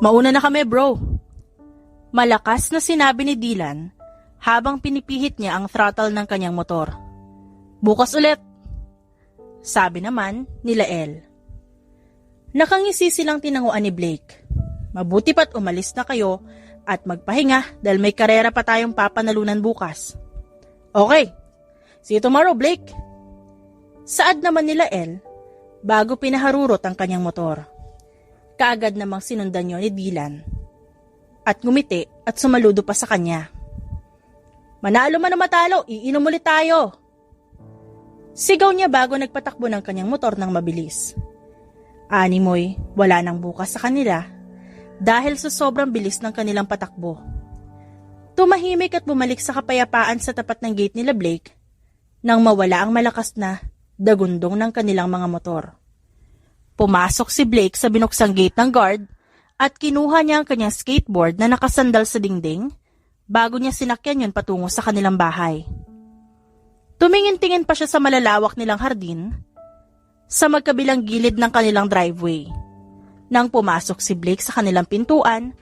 Mauna na kami, bro. Malakas na sinabi ni Dylan habang pinipihit niya ang throttle ng kanyang motor. Bukas ulit, sabi naman nila El. Nakangisi silang tinanguan ni Blake. Mabuti pa't umalis na kayo at magpahinga dahil may karera pa tayong papanalunan bukas. Okay, see you tomorrow, Blake. Saad naman nila El bago pinaharurot ang kanyang motor. Kaagad namang sinundan niyo ni Dylan at ngumiti at sumaludo pa sa kanya. Manalo man o matalo, iinom ulit tayo. Sigaw niya bago nagpatakbo ng kanyang motor ng mabilis. Animoy, wala nang bukas sa kanila dahil sa sobrang bilis ng kanilang patakbo. Tumahimik at bumalik sa kapayapaan sa tapat ng gate nila Blake nang mawala ang malakas na dagundong ng kanilang mga motor. Pumasok si Blake sa binuksang gate ng guard at kinuha niya ang kanyang skateboard na nakasandal sa dingding bago niya sinakyan yun patungo sa kanilang bahay. Tumingin-tingin pa siya sa malalawak nilang hardin sa magkabilang gilid ng kanilang driveway. Nang pumasok si Blake sa kanilang pintuan,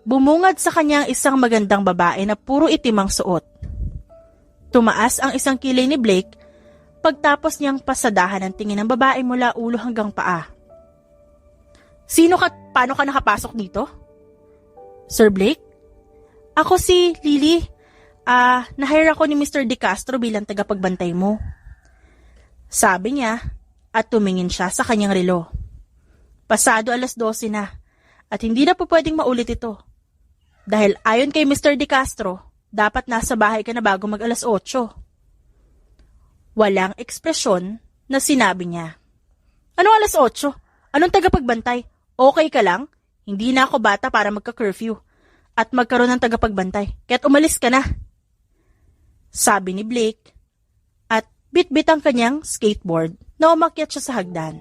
bumungad sa kanya ang isang magandang babae na puro itim ang suot. Tumaas ang isang kilay ni Blake pagtapos niyang pasadahan ang tingin ng babae mula ulo hanggang paa. Sino ka? Paano ka nakapasok dito? Sir Blake? Ako si Lily. Na-hire ako ni Mr. De Castro bilang tagapagbantay mo. Sabi niya at tumingin siya sa kanyang relo. Pasado 12:00 na at hindi na po pwedeng maulit ito. Dahil ayon kay Mr. De Castro, dapat nasa bahay ka na bago mag 8:00. Walang ekspresyon na sinabi niya. Anong 8:00? Anong tagapagbantay? Okay ka lang? Hindi na ako bata para magka-curfew at magkaroon ng tagapagbantay. Kaya't umalis ka na. Sabi ni Blake at bit-bit ang kanyang skateboard na umakyat siya sa hagdan.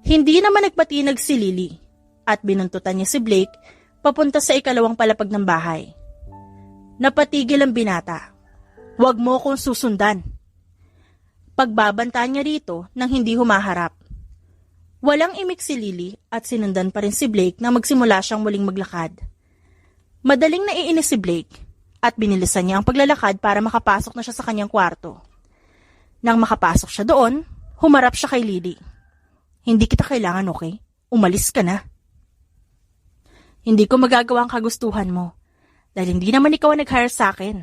Hindi naman nagpatinag si Lily at binuntutan niya si Blake papunta sa ikalawang palapag ng bahay. Napatigil ang binata. Huwag mo akong susundan. Pagbabantaan niya rito nang hindi humaharap. Walang imik si Lily at sinundan pa rin si Blake nang magsimula siyang muling maglakad. Madaling naiinis si Blake at binilisan niya ang paglalakad para makapasok na siya sa kanyang kwarto. Nang makapasok siya doon, humarap siya kay Lily. Hindi kita kailangan, okay? Umalis ka na. Hindi ko magagawa ang kagustuhan mo dahil hindi naman ikaw ang nag-hire sa akin.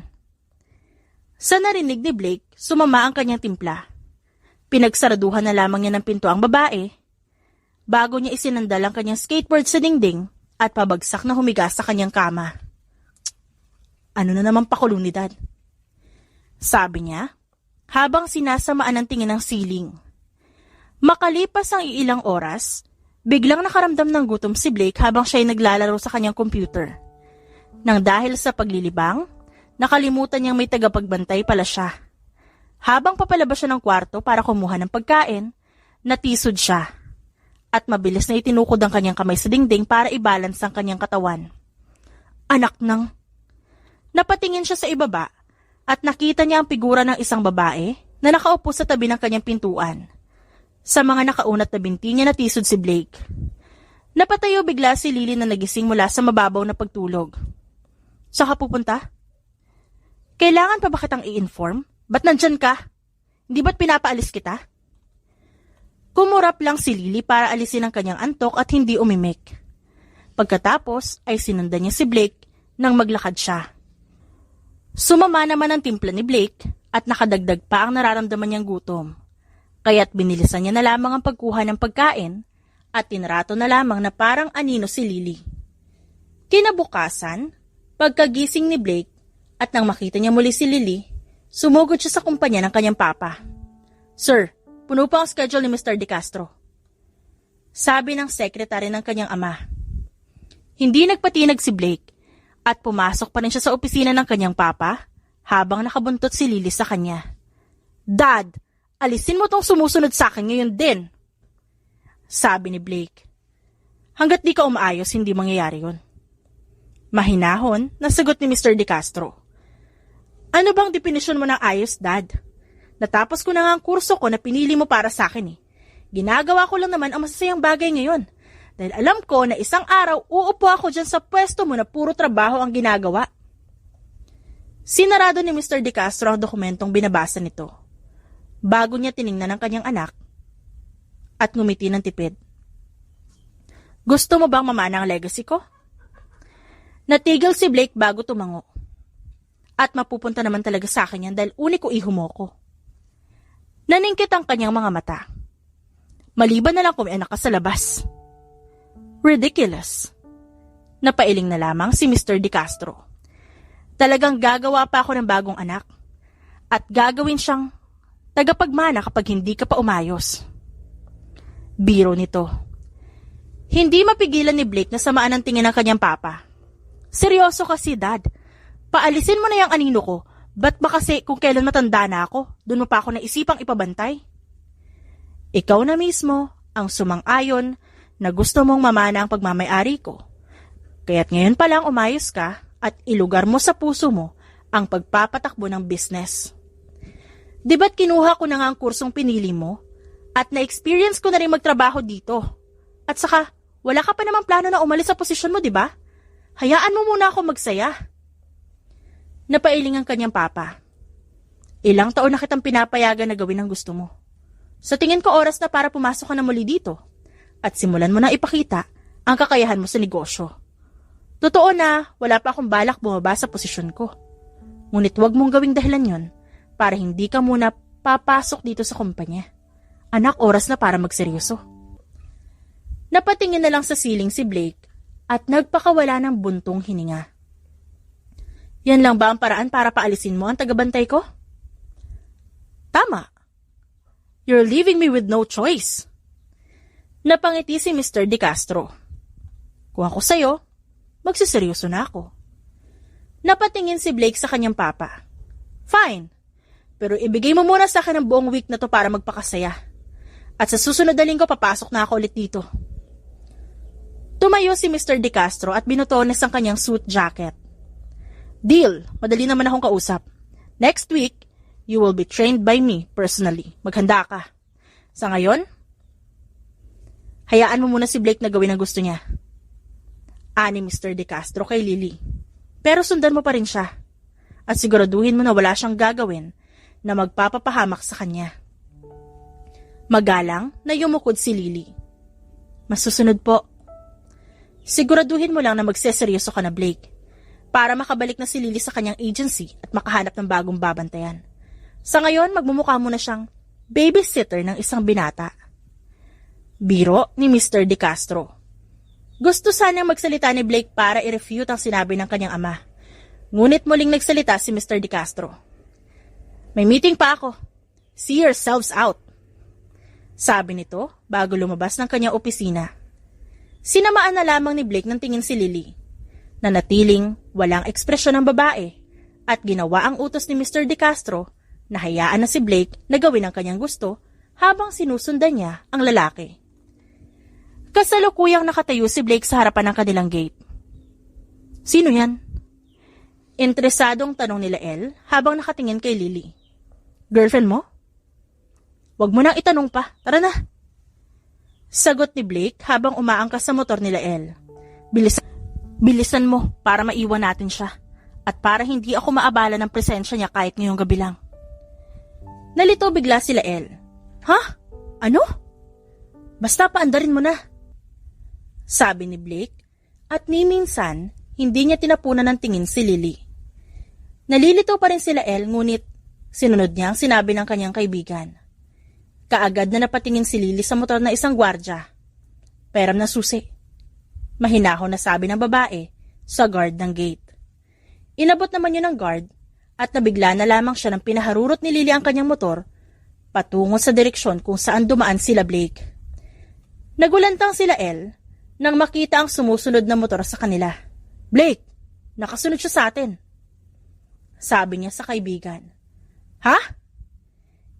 Sa narinig ni Blake, sumama ang kanyang timpla. Pinagsaraduhan na lamang niya ng pinto ang babae bago niya isinandal ang kanyang skateboard sa dingding at pabagsak na humiga sa kanyang kama. Ano na naman pakulunidad? Sabi niya habang sinasamaan ang tingin ng siling. Makalipas ang ilang oras, biglang nakaramdam ng gutom si Blake habang siya ay naglalaro sa kanyang computer. Nang dahil sa paglilibang, nakalimutan niyang may tagapagbantay pala siya. Habang papalabas siya ng kwarto para kumuha ng pagkain, natisod siya. At mabilis na itinukod ang kanyang kamay sa dingding para i-balance ang kanyang katawan. Anak ng... Napatingin siya sa ibaba at nakita niya ang figura ng isang babae na nakaupo sa tabi ng kanyang pintuan. Sa mga nakaunat na binti niya natisod si Blake. Napatayo bigla si Lily na nagising mula sa mababaw na pagtulog. Saan ka pupunta? Kailangan pa ba kitang i-inform? Ba't nandyan ka? Hindi ba't pinapaalis kita? Kumurap lang si Lily para alisin ang kanyang antok at hindi umimik. Pagkatapos ay sinundan niya si Blake nang maglakad siya. Sumama naman ang timpla ni Blake at nakadagdag pa ang nararamdaman niyang gutom. Kaya't binilisan niya na lamang ang pagkuha ng pagkain at tinrato na lamang na parang anino si Lily. Kinabukasan, pagkagising ni Blake at nang makita niya muli si Lily, sumugod siya sa kumpanya ng kanyang papa. Sir, puno pa ang schedule ni Mr. De Castro. Sabi ng sekretary ng kanyang ama. Hindi nagpatinag si Blake at pumasok pa rin siya sa opisina ng kanyang papa habang nakabuntot si Lily sa kanya. Dad, alisin mo tong sumusunod sa akin ngayon din. Sabi ni Blake. Hanggat di ka umaayos, hindi mangyayari yun. Mahinahon, nasagot ni Mr. De Castro. Ano bang definisyon mo ng ayos, Dad? Natapos ko na nga ang kurso ko na pinili mo para sa akin eh. Ginagawa ko lang naman ang masasayang bagay ngayon. dahil alam ko na isang araw uupo ako dyan sa pwesto mo na puro trabaho ang ginagawa. Sinarado ni Mr. De Castro ang dokumentong binabasa nito. Bago niya tiningnan ang kanyang anak at ngumiti ng tipid. Gusto mo bang mamana ang legacy ko? Natigil si Blake bago tumango. At mapupunta naman talaga sa akin yan dahil uniko iho mo ko. Naningkit ang kanyang mga mata. Maliban na lang kung may anak ka sa labas. Ridiculous. Napailing na lamang si Mr. De Castro. Talagang gagawa pa ako ng bagong anak. At gagawin siyang tagapagmana kapag hindi ka pa umayos. Biro nito. Hindi mapigilan ni Blake na samaan ang tingin ng kanyang papa. Seryoso kasi, Dad. Paalisin mo na yung anino ko. Ba't ba kasi kung kailan matanda na ako, doon mo pa ako naisipang ipabantay? Ikaw na mismo ang sumang-ayon na gusto mong mamana ang pagmamayari ko. Kaya't ngayon pa lang umayos ka at ilugar mo sa puso mo ang pagpapatakbo ng business. Di ba't kinuha ko na nga ang kursong pinili mo at na-experience ko na rin magtrabaho dito? At saka, wala ka pa namang plano na umalis sa posisyon mo, di ba? Hayaan mo muna ako magsaya. Napailing ang kanyang papa. Ilang taon na kitang pinapayagan na gawin ang gusto mo. Sa tingin ko oras na para pumasok ka na muli dito at simulan mo na ipakita ang kakayahan mo sa negosyo. Totoo na wala pa akong balak bumaba sa posisyon ko. Ngunit huwag mong gawing dahilan yon para hindi ka muna papasok dito sa kumpanya. Anak, oras na para magseryoso. Napatingin na lang sa siling si Blake at nagpakawala ng buntong hininga. Yan lang ba ang paraan para paalisin mo ang tagabantay ko? Tama. You're leaving me with no choice. Napangiti si Mr. De Castro. Kung ako sa'yo, magsiseryoso na ako. Napatingin si Blake sa kanyang papa. Fine, pero ibigay mo muna sa akin ang buong week na to para magpakasaya. At sa susunod na linggo, papasok na ako ulit dito. Tumayo si Mr. De Castro at binutones ang kanyang suit jacket. Deal, madali naman akong kausap. Next week, you will be trained by me personally. Maghanda ka. Sa ngayon, hayaan mo muna si Blake na gawin ang gusto niya. Ani Mr. De Castro kay Lily. Pero sundan mo pa rin siya. At siguraduhin mo na wala siyang gagawin na magpapapahamak sa kanya. Magalang na yumukod si Lily. Masusunod po. Siguraduhin mo lang na magseseryoso ka na, Blake. Para makabalik na si Lily sa kanyang agency at makahanap ng bagong babantayan. Sa ngayon, magmumukha mo na siyang babysitter ng isang binata. Biro ni Mr. De Castro. Gusto sanang magsalita ni Blake para i-refute ang sinabi ng kanyang ama. Ngunit muling nagsalita si Mr. De Castro. May meeting pa ako. See yourselves out. Sabi nito bago lumabas ng kanyang opisina. Sinamaan na lamang ni Blake ng tingin si Lily. Nanatiling walang ekspresyon ng babae at ginawa ang utos ni Mr. De Castro na hayaan na si Blake na gawin ang kanyang gusto habang sinusundan niya ang lalaki. Kasalukuyang nakatayo si Blake sa harapan ng kanilang gate. Sino yan? Interesadong tanong nila Elle habang nakatingin kay Lily. Girlfriend mo? Wag mo nang itanong pa, tara na. Sagot ni Blake habang umaangkas sa motor nila Elle. Bilisan mo para maiwan natin siya at para hindi ako maabala ng presensya niya kahit ngayong gabi lang. Nalito bigla sila Elle. Ha? Ano? Basta paandarin mo na. Sabi ni Blake at ni minsan hindi niya tinapunan ng tingin si Lily. Nalilito pa rin sila Elle ngunit sinunod niya ang sinabi ng kanyang kaibigan. Kaagad na napatingin si Lily sa motor na isang gwardya. Peram na susi. Mahinahon na sabi ng babae sa guard ng gate. Inabot naman yun ng guard at nabigla na lamang siya nang pinaharurot ni Lily ang kanyang motor patungo sa direksyon kung saan dumaan sila Blake. Nagulantang sila Elle nang makita ang sumusunod na motor sa kanila. Blake, nakasunod siya sa atin. Sabi niya sa kaibigan. Ha?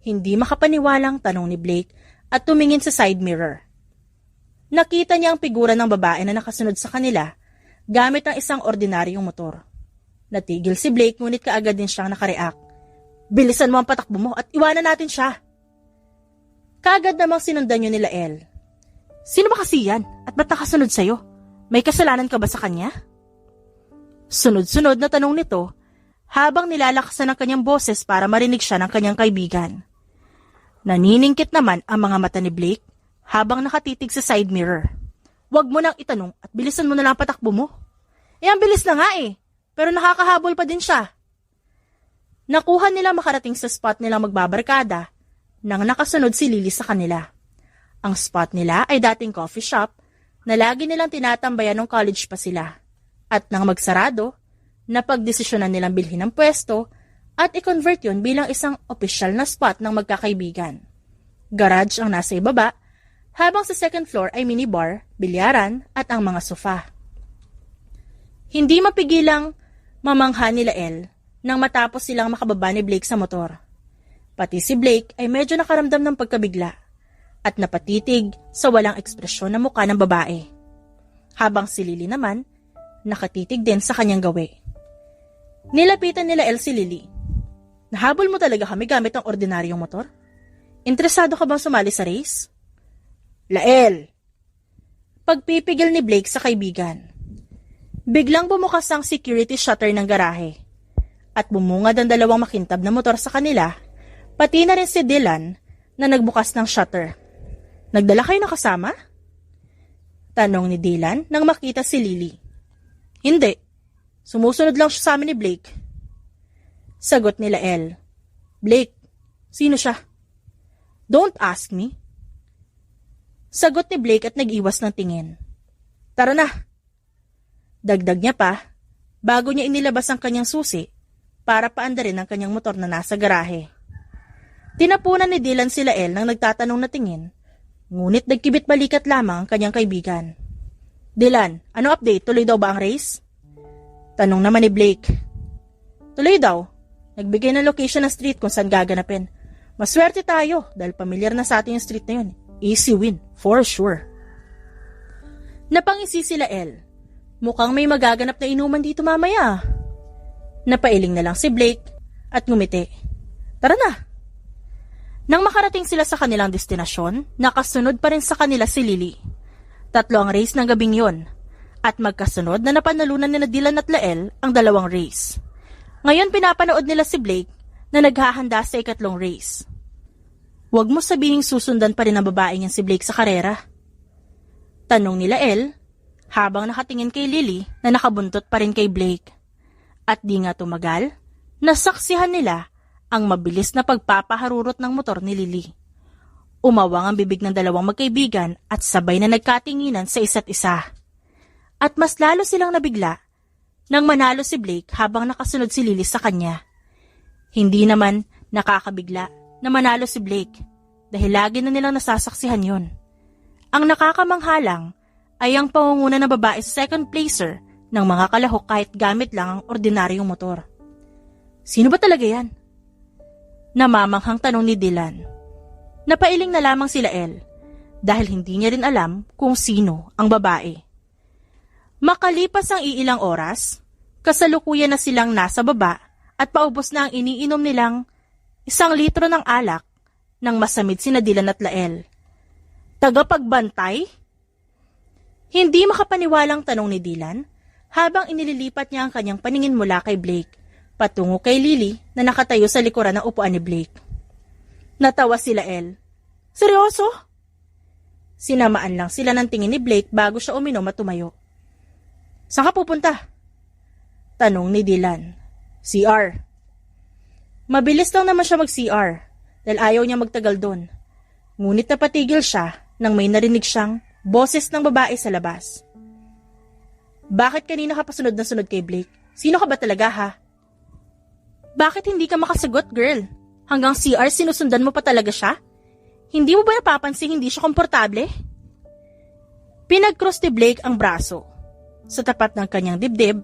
Hindi makapaniwalang tanong ni Blake at tumingin sa side mirror. Nakita niya ang figura ng babae na nakasunod sa kanila gamit ang isang ordinaryong motor. Natigil si Blake ngunit kaagad din siyang nakareact. Bilisan mo ang patakbo mo at iwanan natin siya. Kaagad namang sinundan niyo nila Elle. Sino ba kasi yan? At ba't nakasunod sa'yo? May kasalanan ka ba sa kanya? Sunod-sunod na tanong nito habang nilalakasan ang kanyang boses para marinig siya ng kanyang kaibigan. Naniningkit naman ang mga mata ni Blake habang nakatitig sa side mirror. Huwag mo nang itanong at bilisan mo na lang patakbo mo. Ang bilis na nga pero nakakahabol pa din siya. Nakuha nila makarating sa spot nilang magbabarkada nang nakasunod si Lily sa kanila. Ang spot nila ay dating coffee shop na lagi nilang tinatambayan nung college pa sila. At nang magsarado, napagdesisyonan nilang bilhin ang pwesto at i-convert yun bilang isang opisyal na spot ng magkakaibigan. Garage ang nasa ibaba, habang sa second floor ay minibar, bilyaran at ang mga sofa. Hindi mapigilang mamangha nila Elle nang matapos silang makababa ni Blake sa motor. Pati si Blake ay medyo nakaramdam ng pagkabigla at napatitig sa walang ekspresyon na mukha ng babae. Habang si Lily naman, nakatitig din sa kanyang gawi. Nilapitan nila Elle si Lily. Nahabol mo talaga kami gamit ang ordinaryong motor? Interesado ka bang sumali sa race? Lael! Pagpipigil ni Blake sa kaibigan. Biglang bumukas ang security shutter ng garahe at bumungad ang dalawang makintab na motor sa kanila, pati na rin si Dylan na nagbukas ng shutter. Nagdala kayo ng kasama? Tanong ni Dylan nang makita si Lily. Hindi. Sumusunod lang siya sa amin ni Blake. Sagot nila Elle. Blake, sino siya? Don't ask me. Sagot ni Blake at nag-iwas ng tingin. Tara na. Dagdag niya pa, bago niya inilabas ang kanyang susi para paandarin ang kanyang motor na nasa garahe. Tinapunan ni Dylan sila Elle nang nagtatanong na tingin, ngunit nagkibit balikat lamang ang kanyang kaibigan. Dylan, ano update? Tuloy daw ba ang race? Tanong naman ni Blake. Tuloy daw. Nagbigay ng location ng street kung saan gaganapin. Maswerte tayo dahil pamilyar na sa atin yung street na yun. Easy win, for sure. Napangisi sila Elle. Mukhang may magaganap na inuman dito mamaya. Napailing na lang si Blake at ngumiti. Tara na. Nang makarating sila sa kanilang destinasyon, nakasunod pa rin sa kanila si Lily. 3 ang race ng gabing yon, at magkasunod na napanalunan ni Dylan at Lael ang 2 race. Ngayon pinapanood nila si Blake na naghahanda sa 3 race. Huwag mo sabihing susundan pa rin ang babaeng yan si Blake sa karera. Tanong nila Elle habang nakatingin kay Lily na nakabuntot pa rin kay Blake. At di nga tumagal, nasaksihan nila ang mabilis na pagpapaharurot ng motor ni Lily. Umawang ang bibig ng 2 magkaibigan at sabay na nagkatinginan sa isa't isa. At mas lalo silang nabigla nang manalo si Blake habang nakasunod si Lily sa kanya. Hindi naman nakakabigla na manalo si Blake dahil lagi na nilang nasasaksihan yon. Ang nakakamanghalang ay ang pangunguna ng babae sa second placer ng mga kalahok kahit gamit lang ang ordinaryong motor. Sino ba talaga yan? Namamanghang tanong ni Dylan. Napailing na lamang sila Elle dahil hindi niya rin alam kung sino ang babae. Makalipas ang iilang oras, kasalukuyan na silang nasa baba at paubos na ang iniinom nilang 1 litro ng alak nang masamid sina Dylan at Lael. Tagapagbantay? Hindi makapaniwalang tanong ni Dylan habang inililipat niya ang kanyang paningin mula kay Blake patungo kay Lily na nakatayo sa likuran ng upuan ni Blake. Natawa sila Elle. Seryoso? Sinamaan lang sila ng tingin ni Blake bago siya uminom at tumayo. Saan ka pupunta? Tanong ni Dylan. CR. Mabilis lang naman siya mag-CR dahil ayaw niya magtagal doon. Ngunit napatigil siya nang may narinig siyang boses ng babae sa labas. Bakit kanina ka pa sunod na sunod kay Blake? Sino ka ba talaga ha? Bakit hindi ka makasagot, girl? Hanggang CR sinusundan mo pa talaga siya? Hindi mo ba napapansin hindi siya komportable? Pinag-cross ni Blake ang braso sa tapat ng kanyang dibdib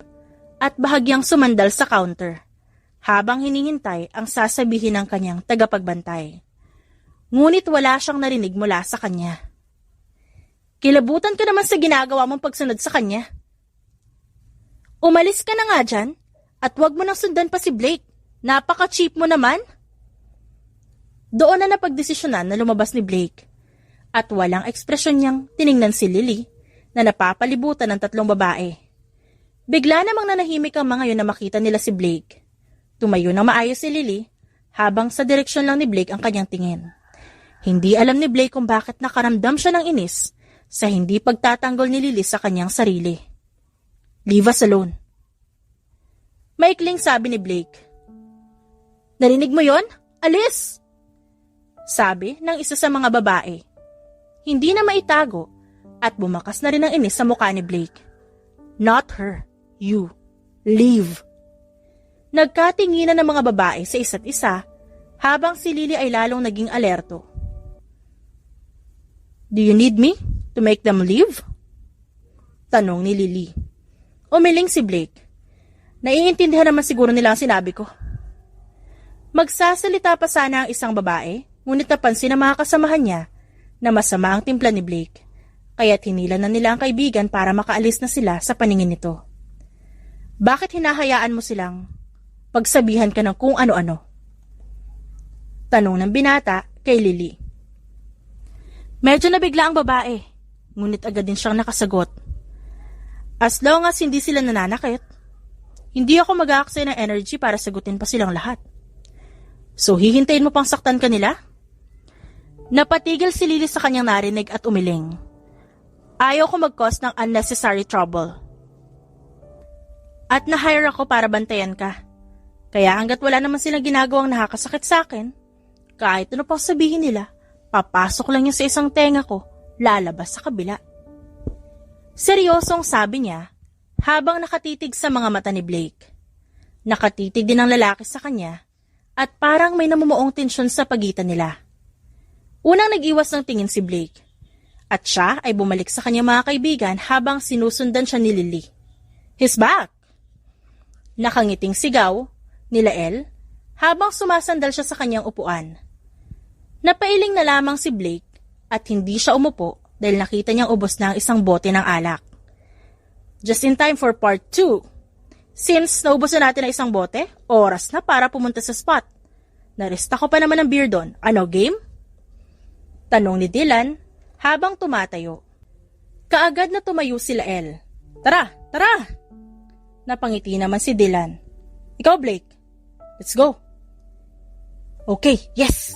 at bahagyang sumandal sa counter habang hinihintay ang sasabihin ng kanyang tagapagbantay. Ngunit wala siyang narinig mula sa kanya. Kilabutan ka naman sa ginagawa mong pagsunod sa kanya. Umalis ka na nga dyan at wag mo nang sundan pa si Blake. Napaka-cheap mo naman. Doon na napagdesisyonan na lumabas ni Blake at walang ekspresyon niyang tiningnan si Lily na napapalibutan ng 3 babae. Bigla namang nanahimik ang mga yun na makita nila si Blake. Tumayo ng maayos si Lily habang sa direksyon lang ni Blake ang kanyang tingin. Hindi alam ni Blake kung bakit nakaramdam siya ng inis sa hindi pagtatanggol ni Lily sa kanyang sarili. "Leave us alone." Maikling sabi ni Blake. "Narinig mo yon? Alis!" sabi ng isa sa mga babae. Hindi na maitago at bumakas na rin ang inis sa mukha ni Blake. "Not her. You. Leave." Nagkatinginan ng mga babae sa isa't isa habang si Lily ay lalong naging alerto. "Do you need me to make them leave?" tanong ni Lily. Umiling si Blake. "Naiintindihan naman siguro nila ang sinabi ko." Magsasalita pa sana ang isang babae, ngunit napansin ng mga kasamahan niya na masama ang timpla ni Blake, kaya't hinila na nila ang kaibigan para makaalis na sila sa paningin nito. "Bakit hinahayaan mo silang pagsabihan ka ng kung ano-ano?" tanong ng binata kay Lily. Medyo nabigla ang babae, ngunit agad din siyang nakasagot. "As long as hindi sila nananakit, hindi ako mag-aaksay ng energy para sagutin pa silang lahat. So hihintayin mo pang saktan ka nila?" Napatigil si Lily sa kanyang narinig at umiling. "Ayaw ko mag-cause ng unnecessary trouble. At na-hire ako para bantayan ka. Kaya hanggat wala naman silang ginagawang nakakasakit sa akin, kahit ano pang sabihin nila, papasok lang yung sa isang tenga ko, lalabas sa kabila." Seryosong sabi niya habang nakatitig sa mga mata ni Blake. Nakatitig din ang lalaki sa kanya at parang may namumuong tensyon sa pagitan nila. Unang nag-iwas ng tingin si Blake at siya ay bumalik sa kanyang mga kaibigan habang sinusundan siya ni Lily. "He's back!" Nakangiting sigaw nila Elle habang sumasandal siya sa kanyang upuan. Napailing na lamang si Blake at hindi siya umupo dahil nakita niyang ubos na ang isang bote ng alak. Just in time for part 2. Since naubos na natin ang isang bote, oras na para pumunta sa spot. Naresta ko pa naman ng beer doon. Ano, game? Tanong ni Dylan habang tumatayo. Kaagad na tumayo sila Elle. "Tara, tara!" Napangiti naman si Dylan. "Ikaw, Blake. Let's go." "Okay, yes!"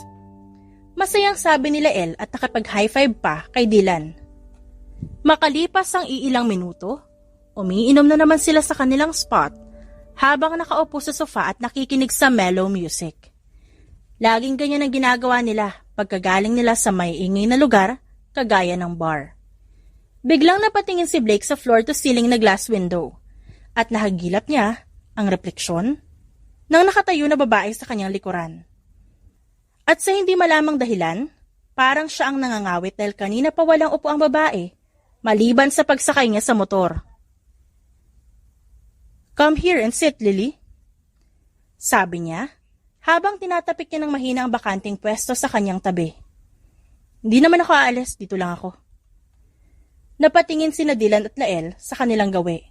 Masayang sabi nila Elle at nakapag-high five pa kay Dylan. Makalipas ang iilang minuto, umiinom na naman sila sa kanilang spot habang nakaupo sa sofa at nakikinig sa mellow music. Laging ganyan ang ginagawa nila pagkagaling nila sa may ingay na lugar, kagaya ng bar. Biglang napatingin si Blake sa floor-to-ceiling na glass window at nahagilap niya ang refleksyon ng nakatayo na babae sa kanyang likuran. At sa hindi malamang dahilan, parang siya ang nangangawit dahil kanina pa walang upo ang babae, maliban sa pagsakay niya sa motor. "Come here and sit, Lily," sabi niya, habang tinatapik niya ng mahina ang bakanting pwesto sa kanyang tabi. "Hindi naman ako aalis, dito lang ako." Napatingin sina Dylan at Lael sa kanilang gawi.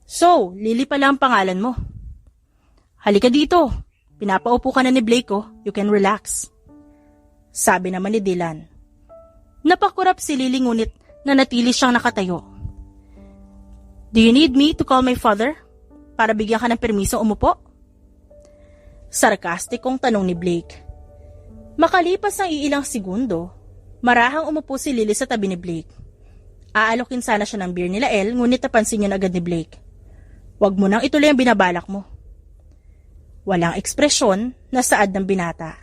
"So, Lily pala ang pangalan mo. Halika dito, pinapaupo ka na ni Blake ko, you can relax," sabi naman ni Dylan. Napakurap si Lily ngunit nanatili siyang nakatayo. "Do you need me to call my father para bigyan ka ng permiso umupo?" Sarkastikong tanong ni Blake. Makalipas ang iilang segundo, marahang umupo si Lily sa tabi ni Blake. Aalokin sana siya ng beer nila Elle, ngunit napansin yun agad ni Blake. "Huwag mo nang ituloy ang binabalak mo." Walang ekspresyon na saad ng binata.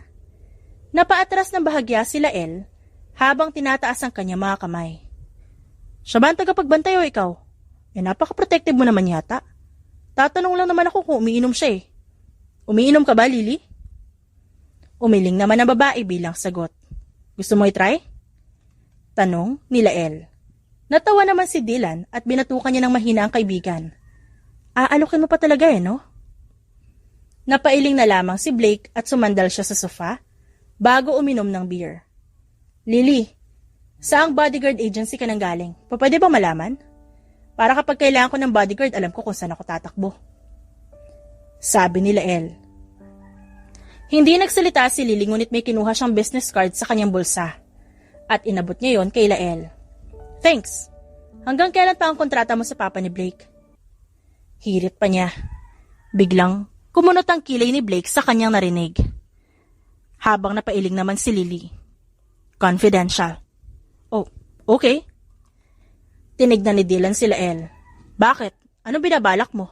Napaatras ng bahagya sila Elle habang tinataas ang kanyang mga kamay. "Siya ba ang tagapagbantay o ikaw? Napaka-protective mo naman yata. Tatanong lang naman ako kung umiinom siya eh. Umiinom ka ba, Lily?" Umiling naman ang babae bilang sagot. "Gusto mo i-try?" Tanong nila Elle. Natawa naman si Dylan at binatukan niya ng mahina ang kaibigan. "Aalokin mo pa talaga no?" Napailing na lamang si Blake at sumandal siya sa sofa bago uminom ng beer. "Lily, saang bodyguard agency ka nang galing? Pwede ba malaman? Para kapag kailangan ko ng bodyguard, alam ko kung saan ako tatakbo," sabi nila Elle. Hindi nagsalita si Lily ngunit may kinuha siyang business card sa kanyang bulsa at inabot niya yon kay Lael. Thanks. Hanggang kailan pa ang kontrata mo sa papa ni Blake? Hirit pa niya. Biglang kumunot ang kilay ni Blake sa kanyang narinig. Habang napailing naman si Lily. Confidential. Oh, okay. Tinignan ni Dylan si Lael. Bakit? Anong binabalak mo?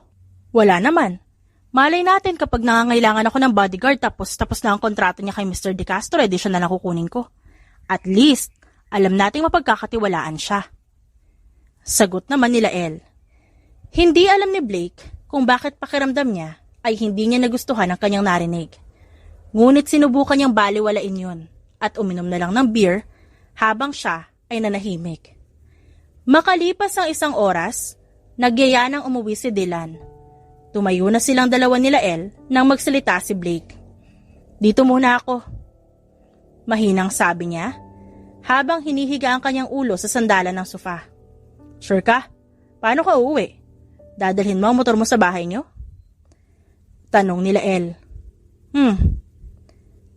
Wala naman. Malay natin kapag nangangailangan ako ng bodyguard tapos na ang kontrata niya kay Mr. De Castro, edi siya na lang kukunin ko. At least, alam nating mapagkakatiwalaan siya. Sagot naman ni Lael. Hindi alam ni Blake kung bakit pakiramdam niya ay hindi niya nagustuhan ang kanyang narinig. Ngunit sinubukan niyang baliwalain yun at uminom na lang ng beer habang siya ay nanahimik. Makalipas ang 1 oras, nagyaya nang umuwi si Dylan. Tumayo na silang dalawa ni Lael nang magsalita si Blake. Dito muna ako. Mahinang sabi niya habang hinihiga ang kanyang ulo sa sandalan ng sofa. Sure ka? Paano ka uuwi? Dadalhin mo ang motor mo sa bahay niyo? Tanong ni Lael.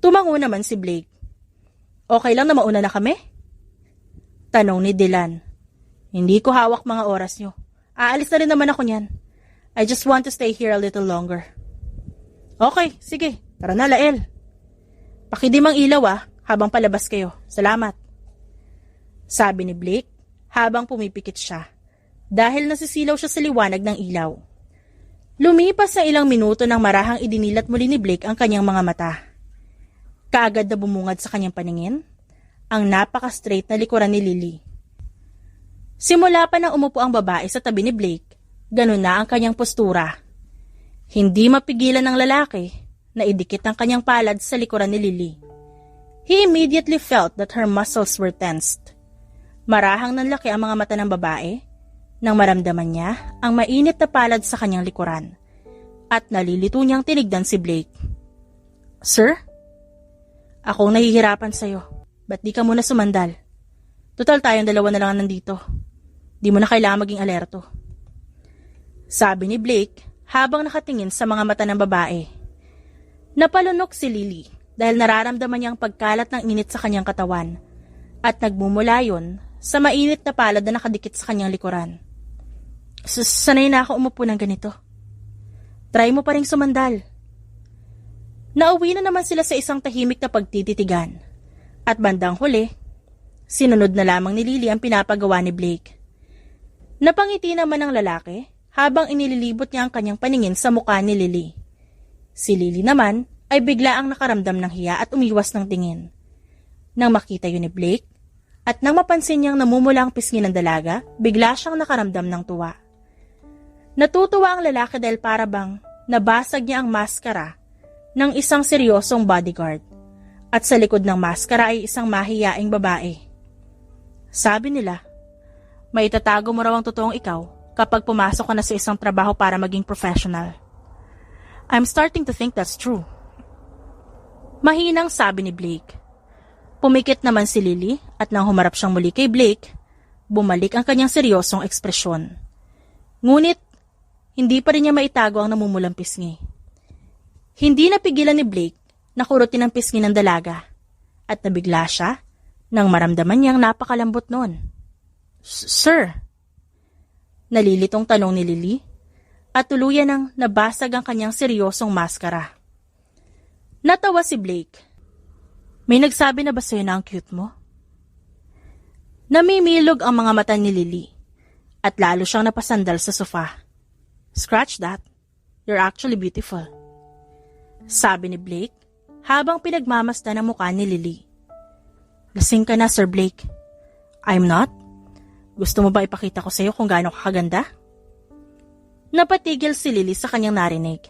Tumango naman si Blake. Okay lang na mauna na kami? Tanong ni Dylan. Hindi ko hawak mga oras niyo. Aalis na rin naman ako niyan. I just want to stay here a little longer. Okay, sige. Tara na, Lael. Pakidim ang ilaw habang palabas kayo. Salamat. Sabi ni Blake habang pumipikit siya dahil nasisilaw siya sa liwanag ng ilaw. Lumipas sa ilang minuto nang marahang idinilat muli ni Blake ang kanyang mga mata. Kaagad na bumungad sa kanyang paningin ang napaka-straight na likuran ni Lily. Simula pa nang umupo ang babae sa tabi ni Blake, ganun na ang kanyang postura. Hindi mapigilan ng lalaki na idikit ang kanyang palad sa likuran ni Lily. He immediately felt that her muscles were tensed. Marahang nanlaki ang mga mata ng babae nang maramdaman niya ang mainit na palad sa kanyang likuran at nalilito niyang tinignan si Blake. Sir? Akong nahihirapan sa'yo. Ba't di ka muna sumandal? Total tayong dalawa na lang nandito. Di mo na kailangan maging alerto. Sabi ni Blake habang nakatingin sa mga mata ng babae. Napalunok si Lily dahil nararamdaman niyang pagkalat ng init sa kanyang katawan at nagmumula yun sa mainit na palad na nakadikit sa kanyang likuran. Sanay na ako umupo ng ganito. Try mo pa ring sumandal. Nauwi na naman sila sa isang tahimik na pagtititigan. At bandang huli, sinunod na lamang ni Lily ang pinapagawa ni Blake. Napangiti naman ang lalaki habang inililibot niya ang kanyang paningin sa mukha ni Lily. Si Lily naman ay bigla ang nakaramdam ng hiya at umiwas ng tingin. Nang makita yun ni Blake at nang mapansin niyang namumula ang pisngi ng dalaga, bigla siyang nakaramdam ng tuwa. Natutuwa ang lalaki dahil para bang nabasag niya ang maskara ng isang seryosong bodyguard at sa likod ng maskara ay isang mahiyaing babae. Sabi nila, may itatago mo raw ang totoong ikaw kapag pumasok ka na sa isang trabaho para maging professional. I'm starting to think that's true. Mahinang sabi ni Blake. Pumikit naman si Lily at nang humarap siyang muli kay Blake, bumalik ang kanyang seryosong ekspresyon. Ngunit, hindi pa rin niya maitago ang namumulang pisngi. Hindi napigilan ni Blake na kurutin ang pisngi ng dalaga at nabigla siya nang maramdaman niyang napakalambot noon. Sir? Nalilitong tanong ni Lily at tuluyan nang nabasag ang kanyang seryosong maskara. Natawa si Blake. May nagsabi na ba sa'yo na ang cute mo? Namimilog ang mga mata ni Lily at lalo siyang napasandal sa sofa. Scratch that. You're actually beautiful. Sabi ni Blake habang pinagmamasdan ang mukha ni Lily. Lasing ka na, Sir Blake. I'm not. Gusto mo ba ipakita ko sa'yo kung gaano kakaganda? Napatigil si Lily sa kanyang narinig.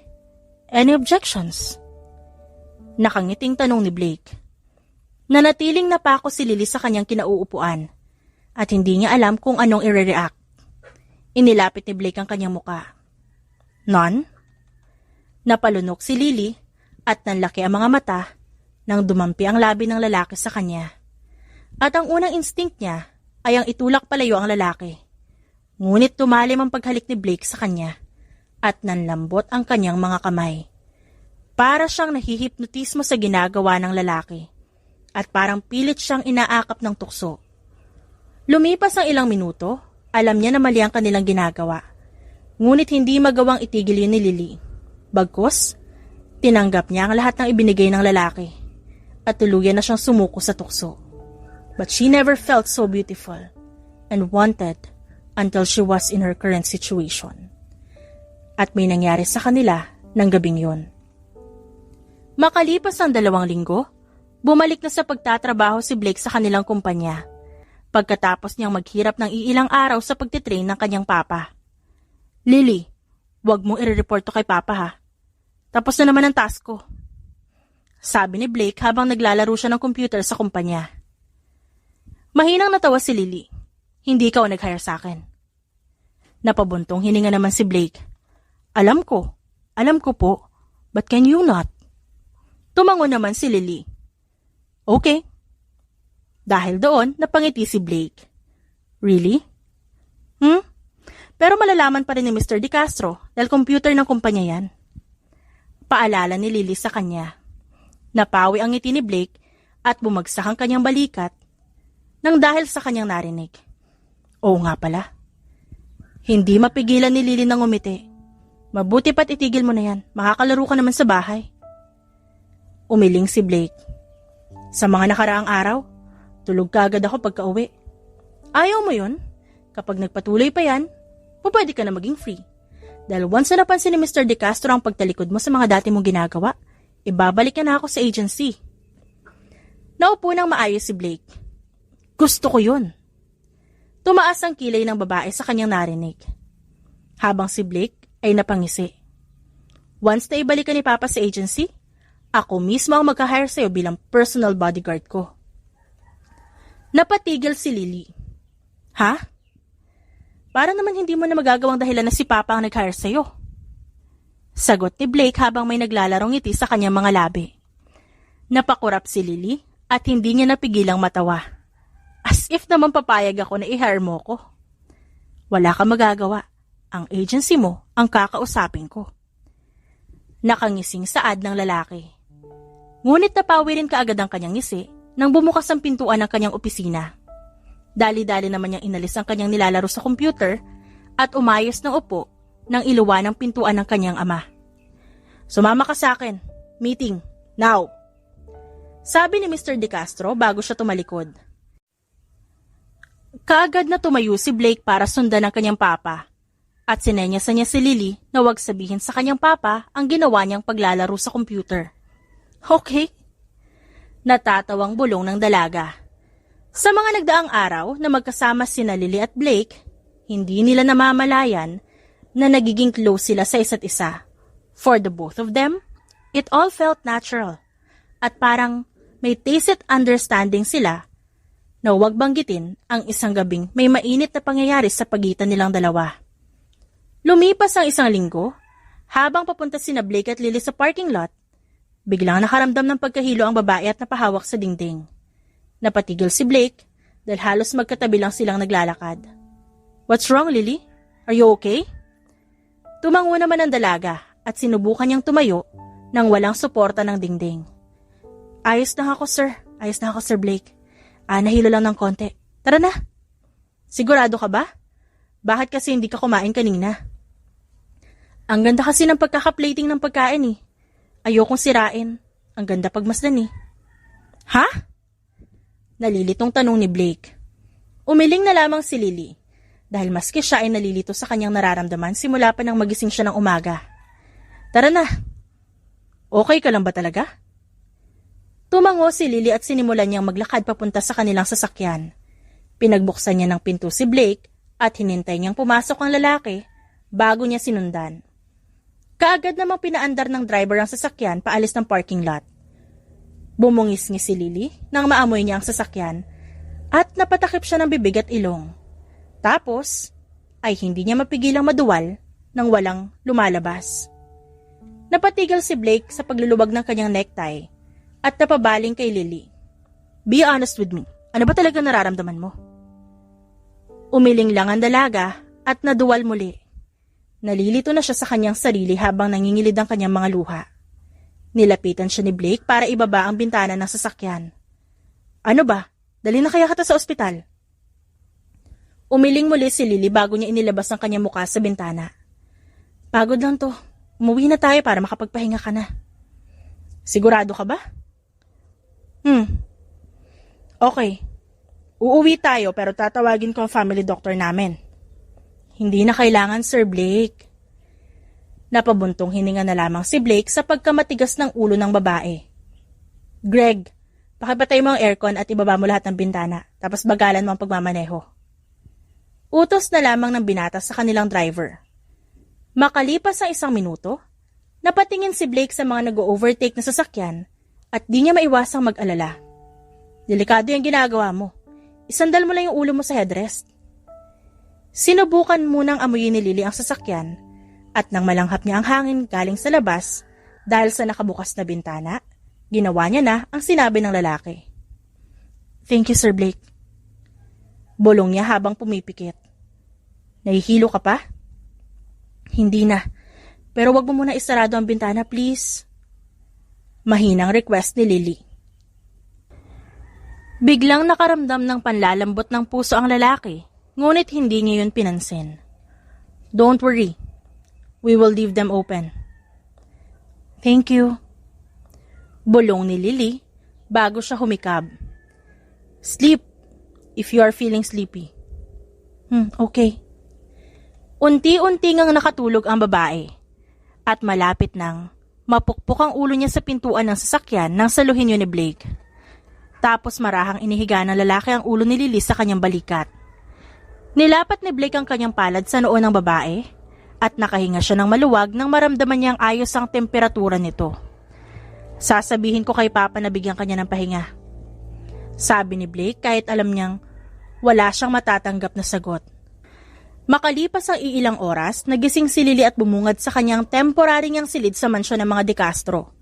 Any objections? Nakangiting tanong ni Blake. Nanatiling napako si Lily sa kanyang kinauupuan at hindi niya alam kung anong i-react. Inilapit ni Blake ang kanyang muka. None? Napalunok si Lily at nanlaki ang mga mata nang dumampi ang labi ng lalaki sa kanya. At ang unang instinct niya ay ang itulak palayo ang lalaki. Ngunit tumalim ang paghalik ni Blake sa kanya at nanlambot ang kanyang mga kamay. Para siyang nahihipnotismo sa ginagawa ng lalaki at parang pilit siyang inaakap ng tukso. Lumipas ang ilang minuto, alam niya na mali ang kanilang ginagawa. Ngunit hindi magawang itigil yun ni Lily. Bagkus, tinanggap niya ang lahat ng ibinigay ng lalaki at tuluyan na siyang sumuko sa tukso. But she never felt so beautiful and wanted until she was in her current situation. At may nangyari sa kanila ng gabing yun. Makalipas ang 2 linggo, bumalik na sa pagtatrabaho si Blake sa kanilang kumpanya. Pagkatapos niyang maghirap ng iilang araw sa pagtitrain ng kanyang papa. Lily, wag mong i-report to kay papa ha. Tapos na naman ang task ko. Sabi ni Blake habang naglalaro siya ng computer sa kumpanya. Mahinang natawa si Lily. Hindi ikaw nag-hire sa akin. Napabuntong hininga naman si Blake. Alam ko po, but can you not? Tumango naman si Lily. Okay. Dahil doon, napangiti si Blake. Really? Pero malalaman pa rin ni Mr. De Castro dahil computer ng kumpanya yan. Paalala ni Lily sa kanya. Napawi ang ngiti ni Blake at bumagsak ang kanyang balikat nang dahil sa kanyang narinig. Oo nga pala. Hindi mapigilan ni Lily ng umiti. Mabuti pa't itigil mo na yan. Makakalaro ka naman sa bahay. Umiling si Blake. Sa mga nakaraang araw, tulog ka agad ako pagka-uwi. Ayaw mo yun? Kapag nagpatuloy pa yan, pwede ka na maging free. Dahil once na napansin ni Mr. De Castro ang pagtalikod mo sa mga dati mong ginagawa, ibabalik na ako sa agency. Naupo ng maayos si Blake. Gusto ko yun. Tumaas ang kilay ng babae sa kanyang narinig. Habang si Blake ay napangisi. Once na ibalik ka ni Papa sa agency, ako mismo ang magka-hire sa'yo bilang personal bodyguard ko. Napatigil si Lily. Ha? Para naman hindi mo na magagawang dahilan na si Papa ang nag-hire sa'yo. Sagot ni Blake habang may naglalarong ngiti sa kanyang mga labi. Napakurap si Lily at hindi niya napigilang matawa. As if naman papayag ako na i-hire mo ko. Wala kang magagawa. Ang agency mo ang kakausapin ko. Nakangising saad ng lalaki. Ngunit napawi rin kaagad ang kanyang ngisi nang bumukas ang pintuan ng kanyang opisina. Dali-dali naman niyang inalis ang kanyang nilalaro sa computer at umayos ng upo nang iluwan ang pintuan ng kanyang ama. Sumama ka sa akin. Meeting. Now. Sabi ni Mr. De Castro bago siya tumalikod. Kaagad na tumayo si Blake para sundan ang kanyang papa at sinenyasan niya si Lily na huwag sabihin sa kanyang papa ang ginawa niyang paglalaro sa computer. Okay. Natatawang bulong ng dalaga. Sa mga nagdaang araw na magkasama sina Lily at Blake, hindi nila namamalayan na nagiging close sila sa isa't isa. For the both of them, it all felt natural at parang may tacit understanding sila na huwag banggitin ang isang gabing may mainit na pangyayari sa pagitan nilang dalawa. Lumipas ang 1 linggo, habang papunta sina Blake at Lily sa parking lot, biglang nakaramdam ng pagkahilo ang babae at napahawak sa dingding. Napatigil si Blake dahil halos magkatabi lang silang naglalakad. What's wrong, Lily? Are you okay? Tumango naman ang dalaga at sinubukan niyang tumayo nang walang suporta ng dingding. Ayos na ako, sir. Ayos na ako, Sir Blake. Nahilo lang ng konti. Tara na. Sigurado ka ba? Bakit kasi hindi ka kumain kanina? Ang ganda kasi ng pagkaka-plating ng pagkain eh. Ayokong sirain. Ang ganda pagmasdan eh. Ha? Nalilitong tanong ni Blake. Umiling na lamang si Lily dahil maski siya ay nalilito sa kanyang nararamdaman simula pa nang magising siya ng umaga. Tara na. Okay ka lang ba talaga? Tumango si Lily at sinimulan niyang maglakad papunta sa kanilang sasakyan. Pinagbuksan niya ng pinto si Blake at hinintay niyang pumasok ang lalaki bago niya sinundan. Kaagad namang pinaandar ng driver ang sasakyan paalis ng parking lot. Bumungis-ngis si Lily nang maamoy niya ang sasakyan at napatakip siya ng bibig at ilong. Tapos ay hindi niya mapigilang maduwal nang walang lumalabas. Napatigil si Blake sa paglulubag ng kanyang necktie at napabaling kay Lily. Be honest with me. Ano ba talaga nararamdaman mo? Umiling lang ang dalaga at naduwal muli. Nalilito na siya sa kanyang sarili habang nangingilid ang kanyang mga luha. Nilapitan siya ni Blake para ibaba ang bintana ng sasakyan. Ano ba? Dali na kaya kita sa ospital? Umiling muli si Lily bago niya inilabas ang kanyang mukha sa bintana. Pagod lang to. Umuwi na tayo para makapagpahinga ka na. Sigurado ka ba? Okay. Uuwi tayo pero tatawagin ko ang family doctor namin. Hindi na kailangan, Sir Blake. Napabuntong hininga na lamang si Blake sa pagkamatigas ng ulo ng babae. Greg, pakipatay mo ang aircon at ibaba mo lahat ng bintana, tapos bagalan mo ang pagmamaneho. Utos na lamang ng binata sa kanilang driver. Makalipas ang 1 minuto, napatingin si Blake sa mga nag-overtake na sasakyan at di niya maiwasang mag-alala. Delikado yung ginagawa mo. Isandal mo lang yung ulo mo sa headrest. Sinubukan munang amuyin ni Lily ang sasakyan at nang malanghap niya ang hangin galing sa labas dahil sa nakabukas na bintana, ginawa niya na ang sinabi ng lalaki. Thank you, Sir Blake. Bulong niya habang pumipikit. Nahihilo ka pa? Hindi na. Pero wag mo muna isarado ang bintana, please. Mahinang request ni Lily. Biglang nakaramdam ng panlalambot ng puso ang lalaki, ngunit hindi niya yun pinansin. Don't worry. We will leave them open. Thank you. Bulong ni Lily bago siya humikab. Sleep if you are feeling sleepy. Okay. Unti-unti ngang nakatulog ang babae at malapit nang mapukpok ang ulo niya sa pintuan ng sasakyan nang saluhin yun ni Blake. Tapos marahang inihiga ng lalaki ang ulo ni Lily sa kanyang balikat. Nilapat ni Blake ang kanyang palad sa noo ng babae at nakahinga siya ng maluwag nang maramdaman niyang ayos ang temperatura nito. Sasabihin ko kay Papa na bigyan kanya ng pahinga. Sabi ni Blake kahit alam niyang wala siyang matatanggap na sagot. Makalipas ang iilang oras, nagising si Lily at bumungad sa kanyang temporary niyang silid sa mansyon ng mga De Castro.